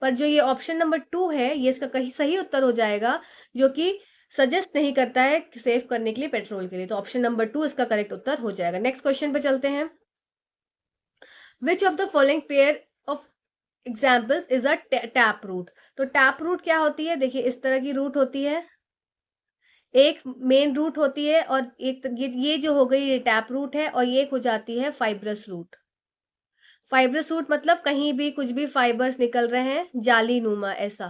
पर जो ये ऑप्शन नंबर 2 है ये इसका कहीं सही उत्तर हो जाएगा, जो कि सजेस्ट नहीं करता है सेव करने के लिए पेट्रोल के लिए, तो ऑप्शन नंबर 2 इसका करेक्ट उत्तर हो जाएगा। नेक्स्ट क्वेश्चन पे चलते हैं, which of the following pair of examples is a tap root. तो टैप रूट क्या होती है, देखिए इस तरह की रूट होती है, एक मेन रूट होती है और एक ये जो हो गई ये टैप रूट है, और ये एक हो जाती है फाइब्रस रूट। फाइब्रस रूट मतलब कहीं भी कुछ भी फाइबर्स निकल रहे हैं जाली नुमा ऐसा,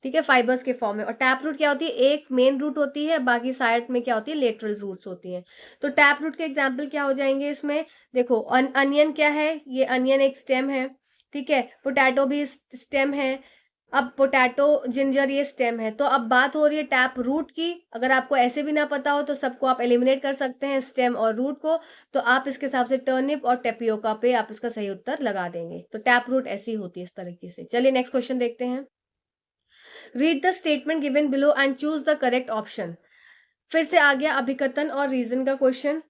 ठीक है, फाइबर्स के फॉर्म में। और टैप रूट क्या होती है, एक मेन रूट होती है, बाकी साइड में क्या होती है, लेटरल रूट्स होती हैं। तो टैप रूट के एग्जाम्पल क्या हो जाएंगे इसमें, देखो अनियन क्या है, ये अनियन एक स्टेम है, ठीक है, पोटैटो भी स्टेम है, अब पोटैटो जिंजर ये स्टेम है। तो अब बात हो रही है टैप रूट की, अगर आपको ऐसे भी ना पता हो तो सबको आप एलिमिनेट कर सकते हैं, स्टेम और रूट को, तो आप इसके हिसाब से टर्निप और टेपियोका पे आप इसका सही उत्तर लगा देंगे। तो टैप रूट ऐसी होती है इस तरीके से। चलिए नेक्स्ट क्वेश्चन देखते हैं, read the statement given below and choose the correct option. फिर से आ गया अभिकथन और रीजन का क्वेश्चन।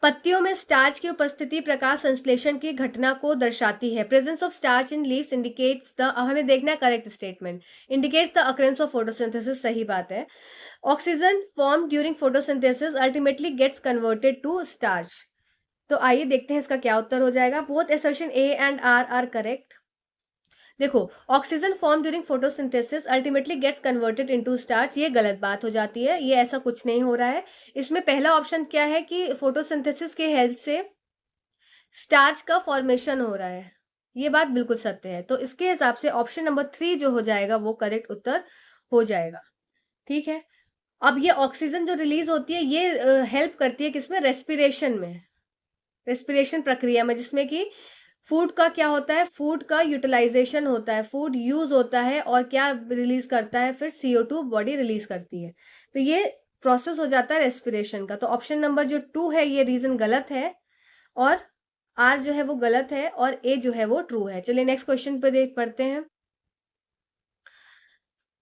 पत्तियों में स्टार्च की उपस्थिति प्रकाश संश्लेषण की घटना को दर्शाती है। Presence of starch in leaves indicates the, हमें देखना है correct statement, indicates the occurrence of photosynthesis, सही बात है। Oxygen form during photosynthesis ultimately gets converted to starch. तो आइए देखते हैं इसका क्या उत्तर हो जाएगा। Both assertion A and R correct. देखो, oxygen form during photosynthesis ultimately gets converted into starch, ये गलत बात हो जाती है, ये ऐसा कुछ नहीं हो रहा है। इसमें पहला ऑप्शन क्या है कि फोटोसिंथेसिस के हेल्प से स्टार्च का फॉर्मेशन हो रहा है, ये बात बिल्कुल सत्य है। तो इसके हिसाब से ऑप्शन नंबर 3 जो हो जाएगा वो करेक्ट उत्तर हो जाएगा। ठीक है, अब ये ऑक्सीजन जो रिलीज होती है ये हेल्प करती है किसमें, रेस्पिरेशन में, रेस्पिरेशन प्रक्रिया में, जिसमें कि फूड का क्या होता है, फूड का यूटिलाइजेशन होता है, फूड यूज होता है और क्या रिलीज करता है, फिर CO2 बॉडी रिलीज करती है। तो ये प्रोसेस हो जाता है रेस्पिरेशन का। तो ऑप्शन नंबर जो 2 है ये रीजन गलत है, और आर जो है वो गलत है, और ए जो है वो ट्रू है। चलिए नेक्स्ट क्वेश्चन पे देख पढ़ते हैं,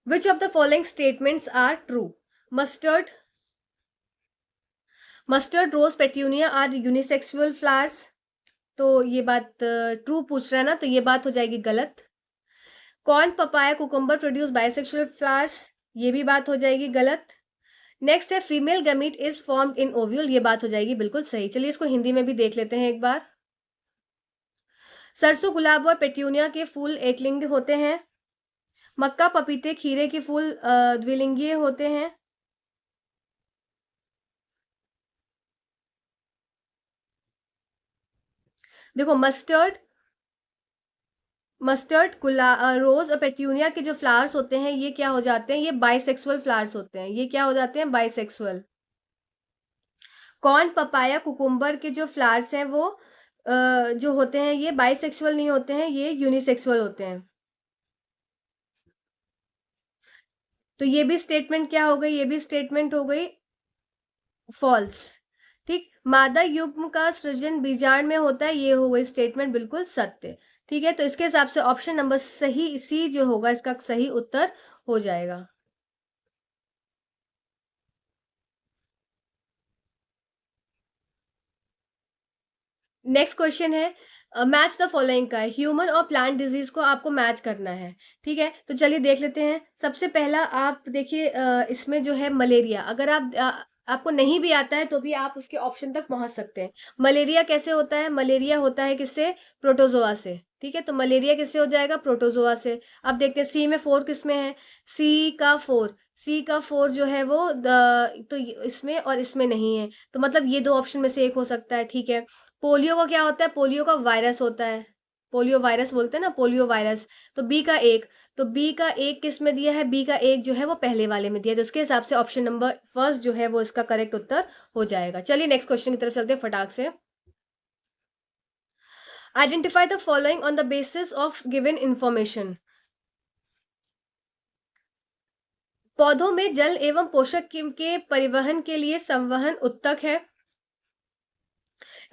which of the following statements are true. Mustard mustard rose petunia are unisexual flowers, तो ये बात ट्रू पूछ रहा है ना, तो ये बात हो जाएगी गलत। Corn papaya cucumber produce bisexual flowers, ये भी बात हो जाएगी गलत। नेक्स्ट है female gamete is formed in ovule, ये बात हो जाएगी बिल्कुल सही। चलिए इसको हिंदी में भी देख लेते हैं एक बार। सरसों गुलाब और पेट्यूनिया के फूल एकलिंग होते हैं, मक्का पपीते खीरे के फूल द्विलिंगीय होते हैं। देखो मस्टर्ड रोज और पेट्यूनिया के जो फ्लावर्स होते हैं ये क्या हो जाते हैं, ये बाइसेक्सुअल फ्लावर्स होते हैं, ये क्या हो जाते हैं, बाइसेक्सुअल। कॉर्न पपाया कुकुम्बर के जो फ्लावर्स हैं वो जो होते हैं ये बाइसेक्सुअल नहीं होते हैं, ये यूनिसेक्सुअल होते हैं। तो ये भी स्टेटमेंट क्या हो गई, ये भी स्टेटमेंट हो गई फॉल्स। ठीक, मादा युग्म का सृजन बीजांड में होता है, ये हो गई स्टेटमेंट बिल्कुल सत्य। ठीक है, तो इसके हिसाब से ऑप्शन नंबर सही सी जो होगा इसका सही उत्तर हो जाएगा। नेक्स्ट क्वेश्चन है, मैच द फॉलोइंग का है, ह्यूमन और प्लांट डिजीज को आपको मैच करना है। ठीक है, तो चलिए देख लेते हैं। सबसे पहला आप देखिए, इसमें जो है मलेरिया, अगर आपको नहीं भी आता है तो भी आप उसके ऑप्शन तक पहुंच सकते हैं। मलेरिया कैसे होता है? मलेरिया होता है किससे? प्रोटोजोआ से। ठीक है, तो मलेरिया किससे हो जाएगा? प्रोटोजोआ से। अब देखते हैं सी में 4 किस में है? सी का 4 जो है वो तो इसमें और इसमें नहीं है, तो मतलब ये दो ऑप्शन में से एक हो सकता है। ठीक है, पोलियो का क्या होता है? पोलियो का वायरस होता है, पोलियो वायरस बोलते हैं ना, पोलियो वायरस। तो बी का एक, तो बी का एक किस में दिया है? बी का एक जो है वो पहले वाले में दिया है, तो उसके हिसाब से ऑप्शन नंबर फर्स्ट जो है वो इसका करेक्ट उत्तर हो जाएगा। चलिए नेक्स्ट क्वेश्चन की तरफ चलते हैं फटाक से। Identify the following on the basis of given information. पौधों में जल एवं पोषक के परिवहन के लिए संवहन उत्तक है।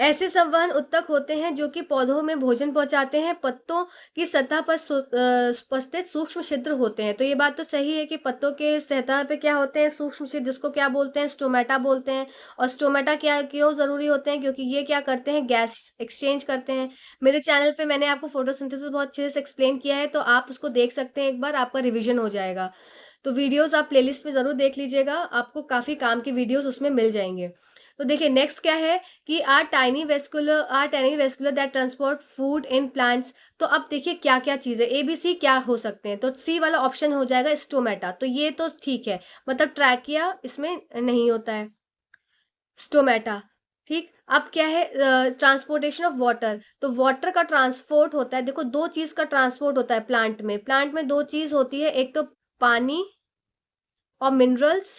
ऐसे संवहन उत्तक होते हैं जो कि पौधों में भोजन पहुंचाते हैं। पत्तों की सतह पर उपस्थित सूक्ष्म छिद्र होते हैं। तो ये बात तो सही है कि पत्तों के सतह पे क्या होते हैं? सूक्ष्म छिद्र, जिसको क्या बोलते हैं? स्टोमेटा बोलते हैं। और स्टोमेटा क्या क्यों जरूरी होते हैं? क्योंकि ये क्या करते हैं? गैस एक्सचेंज करते हैं। मेरे चैनल पे मैंने आपको फोटोसिंथेसिस बहुत अच्छे से एक्सप्लेन किया है, तो आप उसको देख सकते हैं, एक बार आपका रिविजन हो जाएगा। तो वीडियोस आप प्लेलिस्ट में जरूर देख लीजिएगा, आपको काफी काम की वीडियोस उसमें मिल जाएंगे। तो देखिए नेक्स्ट क्या है कि are tiny vascular that transport food in plants. तो अब देखिए क्या क्या चीज है, ए बी सी क्या हो सकते हैं, तो सी वाला ऑप्शन हो जाएगा स्टोमेटा, तो ये तो ठीक है, मतलब ट्रैकिया इसमें नहीं होता है, स्टोमेटा। ठीक, अब क्या है? ट्रांसपोर्टेशन ऑफ वाटर, तो वाटर का ट्रांसपोर्ट होता है। देखो दो चीज का ट्रांसपोर्ट होता है प्लांट में दो चीज होती है, एक तो पानी और मिनरल्स,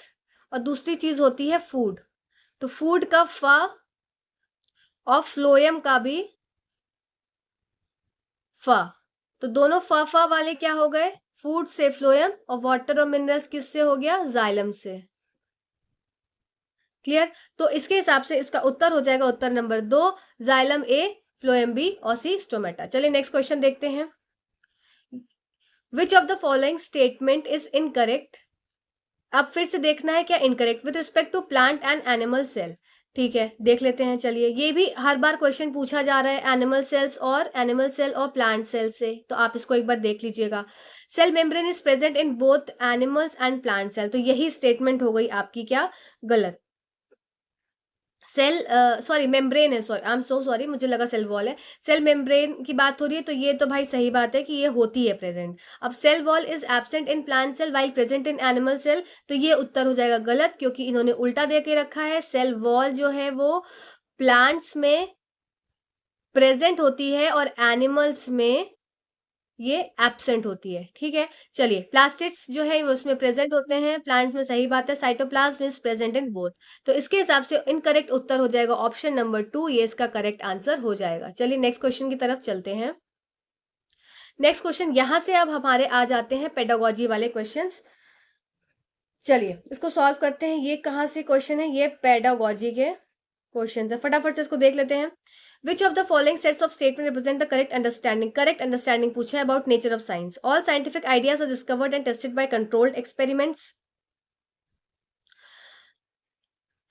और दूसरी चीज होती है फूड। तो फूड का फा और फ्लोएम का भी फा, तो दोनों फा वाले क्या हो गए? फूड से फ्लोएम, और वाटर और मिनरल्स किससे हो गया? जाइलम से। क्लियर? तो इसके हिसाब से इसका उत्तर हो जाएगा उत्तर number 2, xylem A, phloem B, और सी स्टोमेटा। चलिए नेक्स्ट क्वेश्चन देखते हैं। Which of the following statement is incorrect? अब फिर से देखना है क्या incorrect with respect to plant and animal cell. ठीक है, देख लेते हैं। चलिए, ये भी हर बार क्वेश्चन पूछा जा रहा है एनिमल सेल और प्लांट सेल से, तो आप इसको एक बार देख लीजिएगा। Cell membrane is present in both animals and plant cell, तो यही स्टेटमेंट हो गई आपकी क्या? गलत। सेल सॉरी मेम्ब्रेन है, sorry I am so sorry, मुझे लगा सेल वॉल है। सेल मेम्ब्रेन की बात हो रही है, तो ये तो भाई सही बात है कि ये होती है प्रेजेंट। अब cell wall is absent in plant cell while present in animal cell, तो ये उत्तर हो जाएगा गलत, क्योंकि इन्होंने उल्टा दे के रखा है। सेल वॉल जो है वो प्लांट्स में प्रेजेंट होती है और एनिमल्स में ये एब्सेंट होती है। ठीक है, चलिए प्लास्टिड्स जो है वो उसमें प्रेजेंट होते हैं प्लांट्स में, सही बात है। Cytoplasm is present in both, तो इसके हिसाब से इनकरेक्ट उत्तर हो जाएगा ऑप्शन नंबर 2, ये इसका करेक्ट आंसर हो जाएगा। चलिए नेक्स्ट क्वेश्चन की तरफ चलते हैं। नेक्स्ट क्वेश्चन, यहां से अब हमारे आ जाते हैं पेडागोजी वाले क्वेश्चंस। चलिए इसको सॉल्व करते हैं। ये कहां से क्वेश्चन है? ये पेडागोजी के क्वेश्चन है, फटाफट से इसको देख लेते हैं। Which of the following sets of statement represent the correct understanding? Correct understanding पूछा है about nature of science. All scientific ideas are discovered and tested by controlled experiments.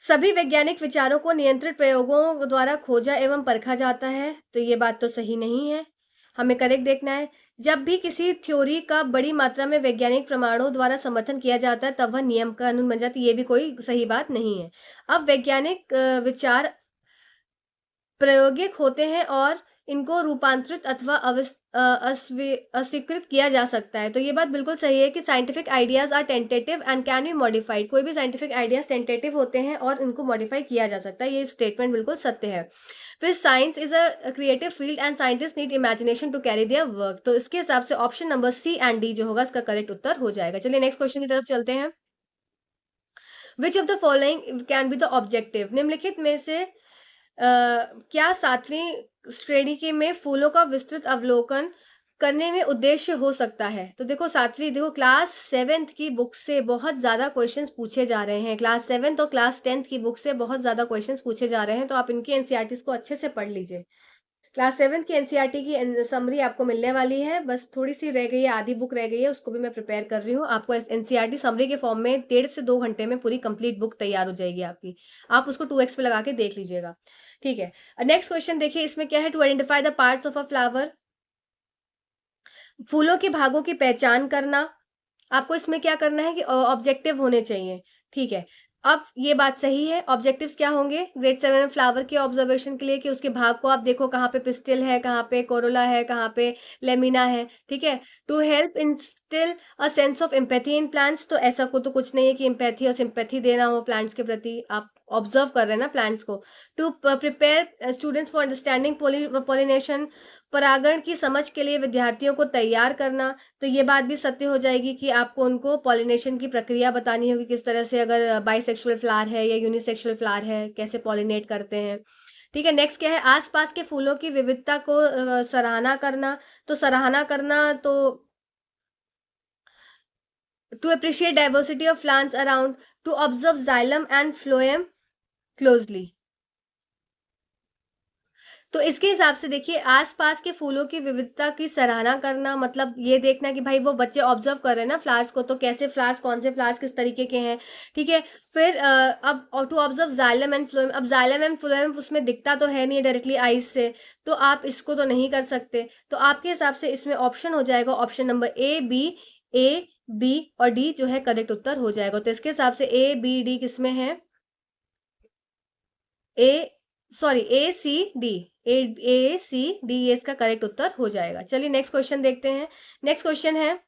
सभी वैज्ञानिक विचारों को नियंत्रित प्रयोगों द्वारा खोजा एवं परखा जाता है, तो ये बात तो सही नहीं है, हमें करेक्ट देखना है। जब भी किसी थ्योरी का बड़ी मात्रा में वैज्ञानिक प्रमाणों द्वारा समर्थन किया जाता है तब वह नियम कानून बन जाती है, ये भी कोई सही बात नहीं है। अब वैज्ञानिक विचार प्रायोगिक होते हैं और इनको रूपांतरित अथवा अस्वीकृत किया जा सकता है, तो ये बात बिल्कुल सही है कि scientific ideas are tentative and can be modified. कोई भी साइंटिफिक आइडियाज टेंटेटिव होते हैं और इनको मॉडिफाई किया जा सकता है, ये स्टेटमेंट बिल्कुल सत्य है। फिर science is a creative field and scientist need imagination to carry their work, तो इसके हिसाब से option number C and D जो होगा इसका करेक्ट उत्तर हो जाएगा। चलिए नेक्स्ट क्वेश्चन की तरफ चलते हैं। Which of the following can be the objective? निम्नलिखित में से क्या 7वीं श्रेणी के में फूलों का विस्तृत अवलोकन करने में उद्देश्य हो सकता है। तो देखो सातवीं, देखो क्लास 7th की बुक से बहुत ज़्यादा क्वेश्चंस पूछे जा रहे हैं, क्लास 7th और क्लास 10th की बुक से बहुत ज़्यादा क्वेश्चंस पूछे जा रहे हैं, तो आप इनकी एनसीईआरटीज़ को अच्छे से पढ़ लीजिए। क्लास 7th की एनसीईआरटी की समरी आपको मिलने वाली है, बस थोड़ी सी रह गई है, आधी बुक रह गई है, उसको भी मैं प्रिपेयर कर रही हूँ। आपको एनसीईआरटी समरी के फॉर्म में 1.5 से 2 घंटे में पूरी कंप्लीट बुक तैयार हो जाएगी आपकी। आप उसको 2x पे लगा के देख लीजिएगा, ठीक है। नेक्स्ट क्वेश्चन देखिए, इसमें क्या है, to identify the parts of a flower, फूलों के भागों की पहचान करना। आपको इसमें क्या करना है कि ऑब्जेक्टिव होने चाहिए, ठीक है। अब ये बात सही है, ऑब्जेक्टिव्स क्या होंगे ग्रेड 7 में फ्लावर के ऑब्जर्वेशन के लिए, कि उसके भाग को आप देखो, कहाँ पे पिस्टिल है, कहाँ पे कोरोला है, कहाँ पे लेमिना है, ठीक है। To help instil a sense of empathy in plants, तो ऐसा को तो कुछ नहीं है कि एम्पैथी और सिंपैथी देना हो प्लांट्स के प्रति, आप ऑब्जर्व कर रहे हैं ना प्लांट्स को। To prepare students for understanding pollination, परागण की समझ के लिए विद्यार्थियों को तैयार करना। तो ये बात भी सत्य हो जाएगी कि आपको उनको पॉलिनेशन की प्रक्रिया बतानी होगी, किस तरह से, अगर बाइसेक्सुअल फ्लावर है या यूनिसेक्सुअल फ्लावर है, कैसे पॉलिनेट करते हैं, ठीक है। नेक्स्ट क्या है, आसपास के फूलों की विविधता को सराहना करना। तो सराहना करना, तो to appreciate diversity of plants around, to observe xylem and phloem closely. तो इसके हिसाब से देखिए, आसपास के फूलों की विविधता की सराहना करना, मतलब ये देखना कि भाई वो बच्चे ऑब्जर्व कर रहे हैं ना फ्लावर्स को, तो कैसे फ्लावर्स, कौन से फ्लावर्स किस तरीके के हैं, ठीक है। फिर अब to observe xylem and phloem, अब जाइलम एंड फ्लोएम उसमें दिखता तो है नहीं डायरेक्टली आईज से, तो आप इसको तो नहीं कर सकते। तो आपके हिसाब से इसमें ऑप्शन हो जाएगा ऑप्शन नंबर ए बी और डी जो है करेक्ट उत्तर हो जाएगा। तो इसके हिसाब से ए बी डी किसमें है, ए सॉरी ए सी डी, ए सी डी, ये इसका करेक्ट उत्तर हो जाएगा। चलिए नेक्स्ट क्वेश्चन देखते हैं। नेक्स्ट क्वेश्चन है,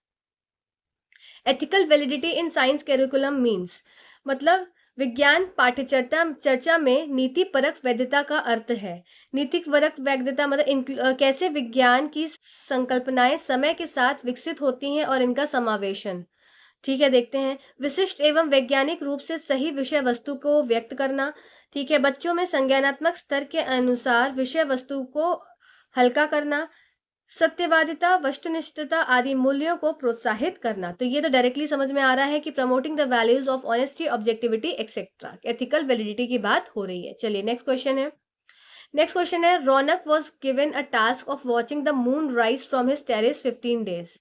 ethical validity in science curriculum means, मतलब विज्ञान पाठ्यचर्चा चर्चा में नीति परक वैधता का अर्थ है। नीतिक परक वैधता मतलब कैसे विज्ञान की संकल्पनाएं समय के साथ विकसित होती हैं और इनका समावेशन, ठीक है। देखते हैं, विशिष्ट एवं वैज्ञानिक रूप से सही विषय वस्तु को व्यक्त करना, ठीक है। बच्चों में संज्ञानात्मक स्तर के अनुसार विषय वस्तु को हल्का करना, सत्यवादिता, वस्तुनिष्ठता आदि मूल्यों को प्रोत्साहित करना। तो ये तो डायरेक्टली समझ में आ रहा है कि promoting the values of honesty, objectivity etcetera, ethical validity की बात हो रही है। चलिए नेक्स्ट क्वेश्चन है। नेक्स्ट क्वेश्चन है, Raunak was given a task of watching the moon rise from his terrace 15 days.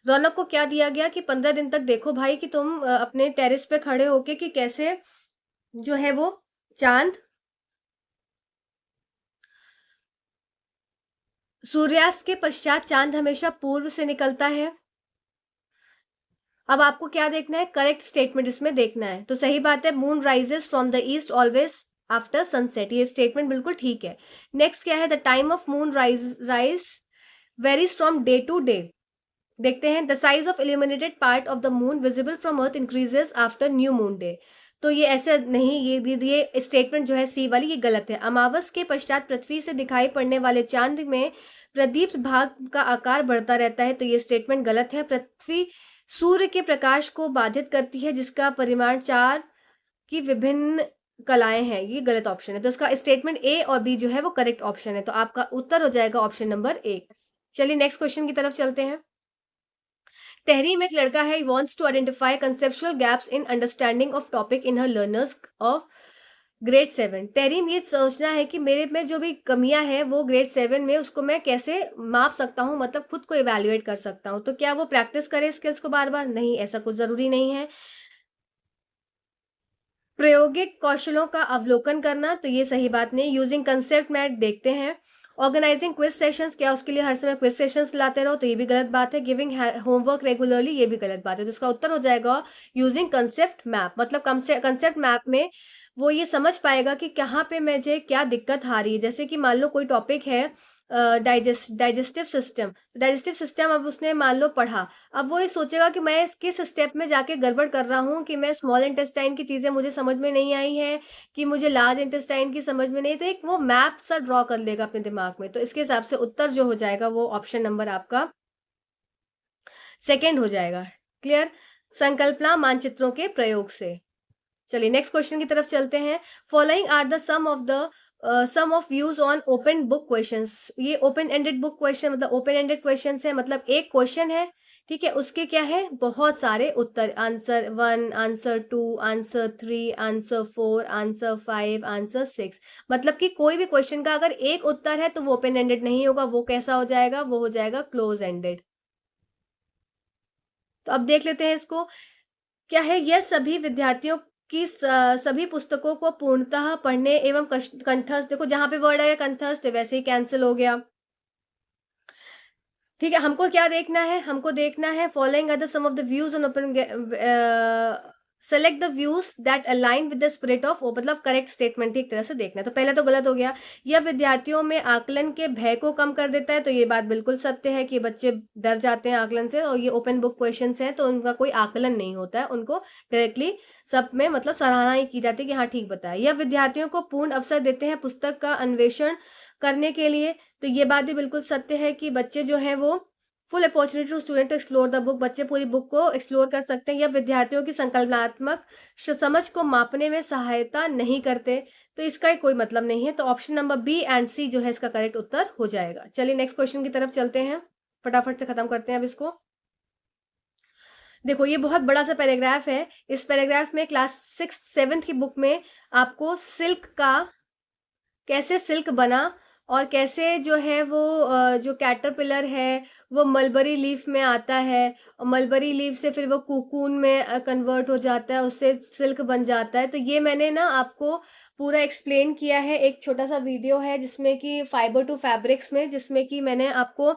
Raunak को क्या दिया गया कि 15 दिन तक देखो भाई कि तुम अपने टेरेस पे खड़े होके कि कैसे जो है वो चांद सूर्यास्त के पश्चात, चांद हमेशा पूर्व से निकलता है। अब आपको क्या देखना है, करेक्ट स्टेटमेंट इसमें देखना है। तो सही बात है, moon rises from the east always after sunset, ये स्टेटमेंट बिल्कुल ठीक है। नेक्स्ट क्या है, the time of moon rise varies from day to day. देखते हैं, the size of illuminated part of the moon visible from earth increases after new moon day. तो ये ऐसे नहीं, ये स्टेटमेंट जो है सी वाली, ये गलत है। अमावस के पश्चात पृथ्वी से दिखाई पड़ने वाले चांद में प्रदीप्त भाग का आकार बढ़ता रहता है, तो ये स्टेटमेंट गलत है। पृथ्वी सूर्य के प्रकाश को बाधित करती है जिसका परिमाण 4 की विभिन्न कलाएं हैं, ये गलत ऑप्शन है। तो इसका स्टेटमेंट ए और बी जो है वो करेक्ट ऑप्शन है, तो आपका उत्तर हो जाएगा ऑप्शन नंबर 1। चलिए नेक्स्ट क्वेश्चन की तरफ चलते हैं। तहरीम एक लड़का है, wants to identify conceptual gaps in understanding of topic in her learners of grade 7। Tahreem ये सोचना है कि मेरे में जो भी कमियां हैं वो ग्रेड 7 में, उसको मैं कैसे माप सकता हूँ, मतलब खुद को इवेल्युएट कर सकता हूँ। तो क्या वो प्रैक्टिस करे स्किल्स को बार बार, नहीं, ऐसा कुछ जरूरी नहीं है। प्रायोगिक कौशलों का अवलोकन करना, तो ये सही बात नहीं। यूजिंग कंसेप्ट मैट देखते हैं। ऑर्गेनाइजिंग क्विज सेशंस, क्या उसके लिए हर समय क्विज सेशंस लाते रहो, तो ये भी गलत बात है। गिविंग होमवर्क रेगुलरली, ये भी गलत बात है। तो इसका उत्तर हो जाएगा यूजिंग कंसेप्ट मैप, मतलब कंसेप्ट मैप में वो ये समझ पाएगा कि कहाँ पे मुझे क्या दिक्कत आ रही है। जैसे कि मान लो कोई टॉपिक है डाइजेस्टिव सिस्टम, डाइजेस्टिव सिस्टम अब उसने मान लो पढ़ा, अब वो ये सोचेगा कि मैं किस स्टेप में जाके गड़बड़ कर रहा हूँ, कि मैं स्मॉल इंटेस्टाइन की चीज़ें मुझे समझ में नहीं आई है, कि मुझे लार्ज इंटेस्टाइन की समझ में नहीं, तो एक वो मैप सा ड्रॉ कर लेगा अपने दिमाग में। तो इसके हिसाब से उत्तर जो हो जाएगा वो ऑप्शन नंबर आपका सेकेंड हो जाएगा। क्लियर, संकल्पना मानचित्रों के प्रयोग से। चलिए नेक्स्ट क्वेश्चन की तरफ चलते हैं। Following are the some of the some of views on open book questions. ये ओपन एंडेड बुक क्वेश्चन मतलब ओपन एंडेड क्वेश्चंस है, मतलब एक क्वेश्चन है, ठीक है, उसके क्या है बहुत सारे उत्तर, answer 1, answer 2, answer 3, answer 4, answer 5, answer 6। मतलब कि कोई भी क्वेश्चन का अगर एक उत्तर है तो वो ओपन एंडेड नहीं होगा, वो कैसा हो जाएगा, वो हो जाएगा क्लोज एंडेड। तो अब देख लेते हैं इसको, क्या है, यह सभी विद्यार्थियों की सभी पुस्तकों को पूर्णतः पढ़ने एवं कंठस्थ, देखो जहां पे वर्ड आया कंठस्थ वैसे ही कैंसिल हो गया, ठीक है। हमको क्या देखना है, हमको देखना है following other some of the views on open, select the views that align with the spirit of, मतलब करेक्ट स्टेटमेंट एक तरह से देखना है। तो पहले तो गलत हो गया, यह विद्यार्थियों में आकलन के भय को कम कर देता है, तो ये बात बिल्कुल सत्य है कि बच्चे डर जाते हैं आकलन से, और ये ओपन बुक क्वेश्चंस हैं तो उनका कोई आकलन नहीं होता है, उनको डायरेक्टली सब में मतलब सराहना ही की जाती है कि हाँ ठीक बताया। यह विद्यार्थियों को पूर्ण अवसर देते हैं पुस्तक का अन्वेषण करने के लिए, तो ये बात भी बिल्कुल सत्य है कि बच्चे जो है वो full opportunity to student to explore the book, बच्चे पूरी बुक को एक्सप्लोर कर सकते हैं। या विद्यार्थियों की संकल्पनात्मक समझ को मापने में सहायता नहीं करते, तो इसका कोई मतलब नहीं है। तो ऑप्शन नंबर बी एंड सी जो है इसका करेक्ट उत्तर हो जाएगा। चलिए नेक्स्ट क्वेश्चन की तरफ चलते हैं, फटाफट से खत्म करते हैं अब इसको। देखो ये बहुत बड़ा सा पैराग्राफ है, इस पैराग्राफ में क्लास 6-7 की बुक में आपको सिल्क का, कैसे सिल्क बना और कैसे जो है वो जो कैटरपिलर है वो मलबरी लीफ में आता है, और मलबरी लीफ से फिर वो कुकून में कन्वर्ट हो जाता है, उससे सिल्क बन जाता है। तो ये मैंने ना आपको पूरा एक्सप्लेन किया है, एक छोटा सा वीडियो है जिसमें कि फाइबर टू फैब्रिक्स में, जिसमें कि मैंने आपको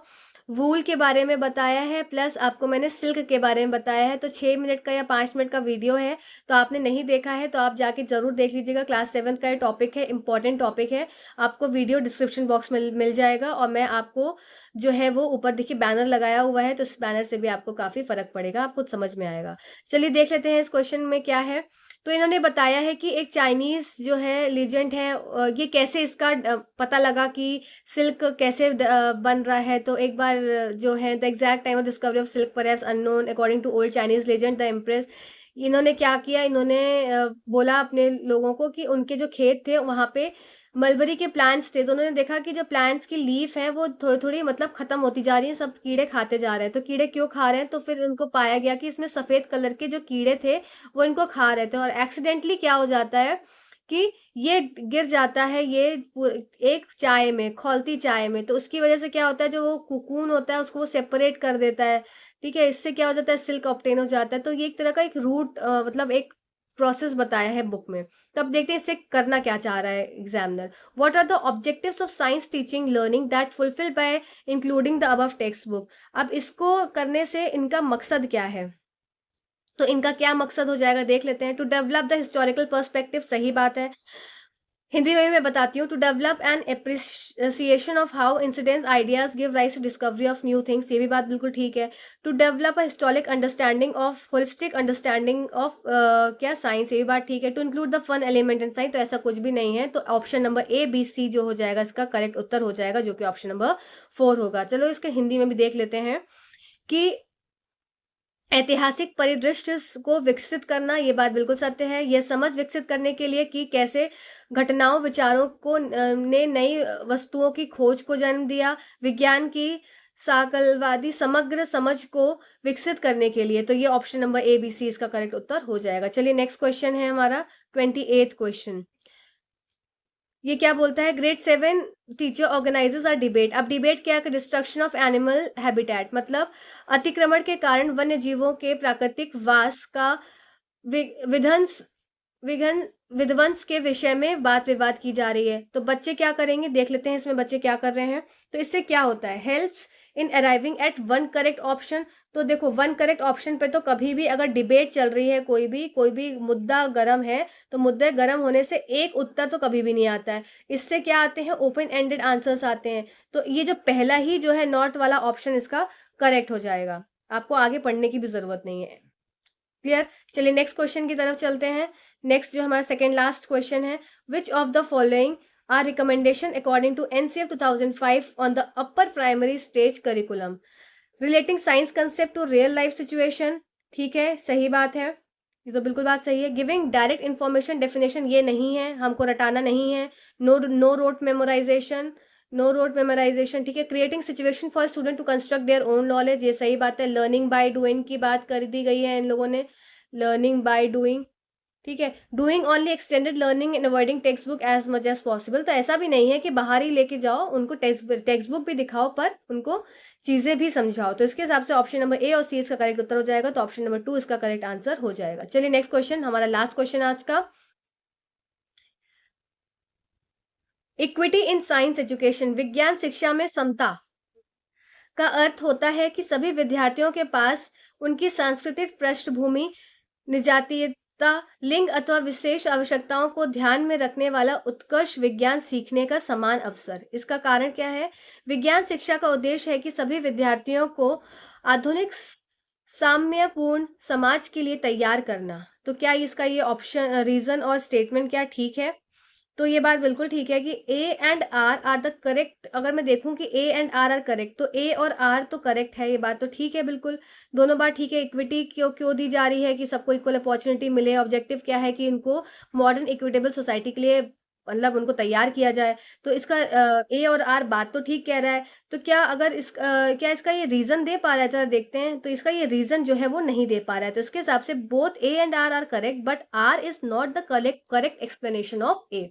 वूल के बारे में बताया है प्लस आपको मैंने सिल्क के बारे में बताया है। तो 6 मिनट का या 5 मिनट का वीडियो है, तो आपने नहीं देखा है तो आप जाके जरूर देख लीजिएगा। क्लास 7 का ये टॉपिक है, इंपॉर्टेंट टॉपिक है, आपको वीडियो डिस्क्रिप्शन बॉक्स में मिल जाएगा, और मैं आपको जो है वो ऊपर देखिए बैनर लगाया हुआ है, तो इस बैनर से भी आपको काफी फर्क पड़ेगा, आपको समझ में आएगा। चलिए देख लेते हैं इस क्वेश्चन में क्या है। तो इन्होंने बताया है कि एक चाइनीज जो है लीजेंड है, ये कैसे इसका पता लगा कि सिल्क कैसे बन रहा है। तो एक बार जो है the exact time of discovery of silk perhaps unknown according to old Chinese legend the empress. इन्होंने क्या किया, इन्होंने बोला अपने लोगों को कि उनके जो खेत थे वहां पे मलबरी के प्लांट्स थे, तो उन्होंने देखा कि जो प्लांट्स की लीफ है वो थोड़ी थोड़ी मतलब खत्म होती जा रही है, सब कीड़े खाते जा रहे हैं। तो कीड़े क्यों खा रहे हैं, तो फिर उनको पाया गया कि इसमें सफेद कलर के जो कीड़े थे वो इनको खा रहे थे, और एक्सीडेंटली क्या हो जाता है कि ये गिर जाता है ये एक चाय में, खौलती चाय में, तो उसकी वजह से क्या होता है जो वो कुकून होता है उसको वो सेपरेट कर देता है, ठीक है। इससे क्या हो जाता है सिल्क ऑब्टेन हो जाता है। तो ये एक तरह का एक रूट मतलब एक प्रोसेस बताया है बुक में। तब देखते हैं इससे करना क्या चाह रहा है examiner. What are the objectives of science teaching learning that fulfil by including the above text book. अब इसको करने से इनका मकसद क्या है, तो इनका क्या मकसद हो जाएगा देख लेते हैं। To develop the historical perspective, सही बात है, हिंदी में भी मैं बताती हूँ। To develop an appreciation of how incidents ideas give rise to discovery of new things, ये भी बात बिल्कुल ठीक है। To develop a historic understanding of holistic understanding of क्या साइंस, ये भी बात ठीक है। To include the fun element in science, तो ऐसा कुछ भी नहीं है। तो ऑप्शन नंबर ए बी सी जो हो जाएगा इसका करेक्ट उत्तर हो जाएगा, जो कि ऑप्शन नंबर 4 होगा। चलो इसके हिंदी में भी देख लेते हैं कि ऐतिहासिक परिदृश्य को विकसित करना, ये बात बिल्कुल सत्य है। यह समझ विकसित करने के लिए कि कैसे घटनाओं विचारों को ने नई वस्तुओं की खोज को जन्म दिया, विज्ञान की साकलवादी समग्र समझ को विकसित करने के लिए, तो ये option number A B C इसका करेक्ट उत्तर हो जाएगा। चलिए नेक्स्ट क्वेश्चन है हमारा 28th क्वेश्चन। ये क्या बोलता है, grade 7 teacher organises are debate. अब डिबेट क्या है, डिस्ट्रक्शन ऑफ एनिमल हैबिटेट, मतलब अतिक्रमण के कारण वन्य जीवों के प्राकृतिक वास का विध्वंस विघन विध्वंस के विषय में बात विवाद की जा रही है। तो बच्चे क्या करेंगे देख लेते हैं इसमें बच्चे क्या कर रहे हैं। तो इससे क्या होता है, helps in arriving at one correct option. तो देखो वन करेक्ट ऑप्शन पे तो कभी भी अगर डिबेट चल रही है, कोई भी मुद्दा गर्म है, तो मुद्दे गर्म होने से एक उत्तर तो कभी भी नहीं आता है। इससे क्या आते हैं, ओपन एंडेड आंसर्स आते हैं। तो ये जो पहला ही जो है नॉट वाला ऑप्शन इसका करेक्ट हो जाएगा, आपको आगे पढ़ने की भी जरूरत नहीं है। क्लियर। चलिए नेक्स्ट क्वेश्चन की तरफ चलते हैं। नेक्स्ट जो हमारा सेकेंड लास्ट क्वेश्चन है, which of the following are recommendation according to NCF 2005 on the upper primary stage curriculum relating science concept to real life situation. ठीक है, सही बात है। ये तो बिल्कुल बात सही है। गिविंग डायरेक्ट इन्फॉर्मेशन डेफिनेशन ये नहीं है, हमको रटाना नहीं है। No rote memorisation, no rote memorisation, ठीक है। Creating situation for student to construct their own knowledge, ये सही बात है। लर्निंग बाय डूइंग की बात कर दी गई है इन लोगों ने, लर्निंग बाय डूइंग, ठीक है। Doing only extended learning and avoiding text book as much as possible, तो ऐसा भी नहीं है कि बाहर ही लेके जाओ उनको, टेक्स्ट बुक भी दिखाओ पर उनको चीजें भी समझाओ। तो इसके हिसाब से ऑप्शन नंबर ए और सी इसका करेक्ट उत्तर हो जाएगा, तो ऑप्शन नंबर 2 इसका करेक्ट आंसर हो जाएगा। चलिए नेक्स्ट क्वेश्चन, हमारा लास्ट क्वेश्चन आज का। इक्विटी इन साइंस एजुकेशन, विज्ञान शिक्षा में समता का अर्थ होता है कि सभी विद्यार्थियों के पास उनकी सांस्कृतिक पृष्ठभूमि, निजातीयता, लिंग अथवा विशेष आवश्यकताओं को ध्यान में रखने वाला उत्कृष्ट विज्ञान सीखने का समान अवसर। इसका कारण क्या है? विज्ञान शिक्षा का उद्देश्य है कि सभी विद्यार्थियों को आधुनिक साम्यपूर्ण समाज के लिए तैयार करना। तो क्या इसका ये ऑप्शन, रीजन और स्टेटमेंट क्या ठीक है? तो ये बात बिल्कुल ठीक है कि A and R the correct. अगर मैं देखूं कि ए एंड आर करेक्ट, तो ए और आर तो करेक्ट है, ये बात तो ठीक है बिल्कुल, दोनों बात ठीक है। इक्विटी क्यों क्यों दी जा रही है कि सबको इक्वल अपॉर्चुनिटी मिले, ऑब्जेक्टिव क्या है कि इनको मॉडर्न इक्विटेबल सोसाइटी के लिए मतलब उनको तैयार किया जाए। तो इसका ए और आर बात तो ठीक कह रहा है। तो क्या अगर क्या इसका ये रीजन दे पा रहा है, जरा देखते हैं। तो इसका ये रीजन जो है वो नहीं दे पा रहा है, तो इसके हिसाब से both A and R correct, but R is not the correct explanation of A.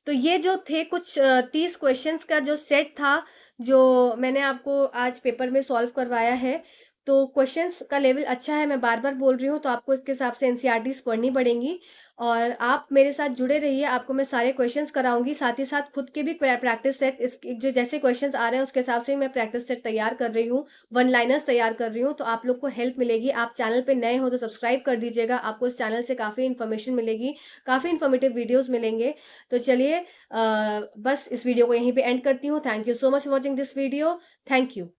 तो ये जो थे कुछ 30 क्वेश्चंस का जो सेट था, जो मैंने आपको आज पेपर में सॉल्व करवाया है। तो क्वेश्चंस का लेवल अच्छा है, मैं बार बार बोल रही हूँ, तो आपको इसके हिसाब से एनसीईआरटीज पढ़नी पड़ेंगी। और आप मेरे साथ जुड़े रहिए, आपको मैं सारे क्वेश्चंस कराऊंगी, साथ ही साथ खुद के भी प्रैक्टिस सेट, इस जो जैसे क्वेश्चंस आ रहे हैं उसके हिसाब से मैं प्रैक्टिस सेट तैयार कर रही हूँ, वन लाइनर्स तैयार कर रही हूँ। तो आप लोग को हेल्प मिलेगी। आप चैनल पे नए हो तो सब्सक्राइब कर दीजिएगा, आपको इस चैनल से काफ़ी इन्फॉर्मेशन मिलेगी, काफ़ी इन्फॉर्मेटिव वीडियोज़ मिलेंगे। तो चलिए बस इस वीडियो को यहीं पे एंड करती हूँ। Thank you so much for watching this video. Thank you.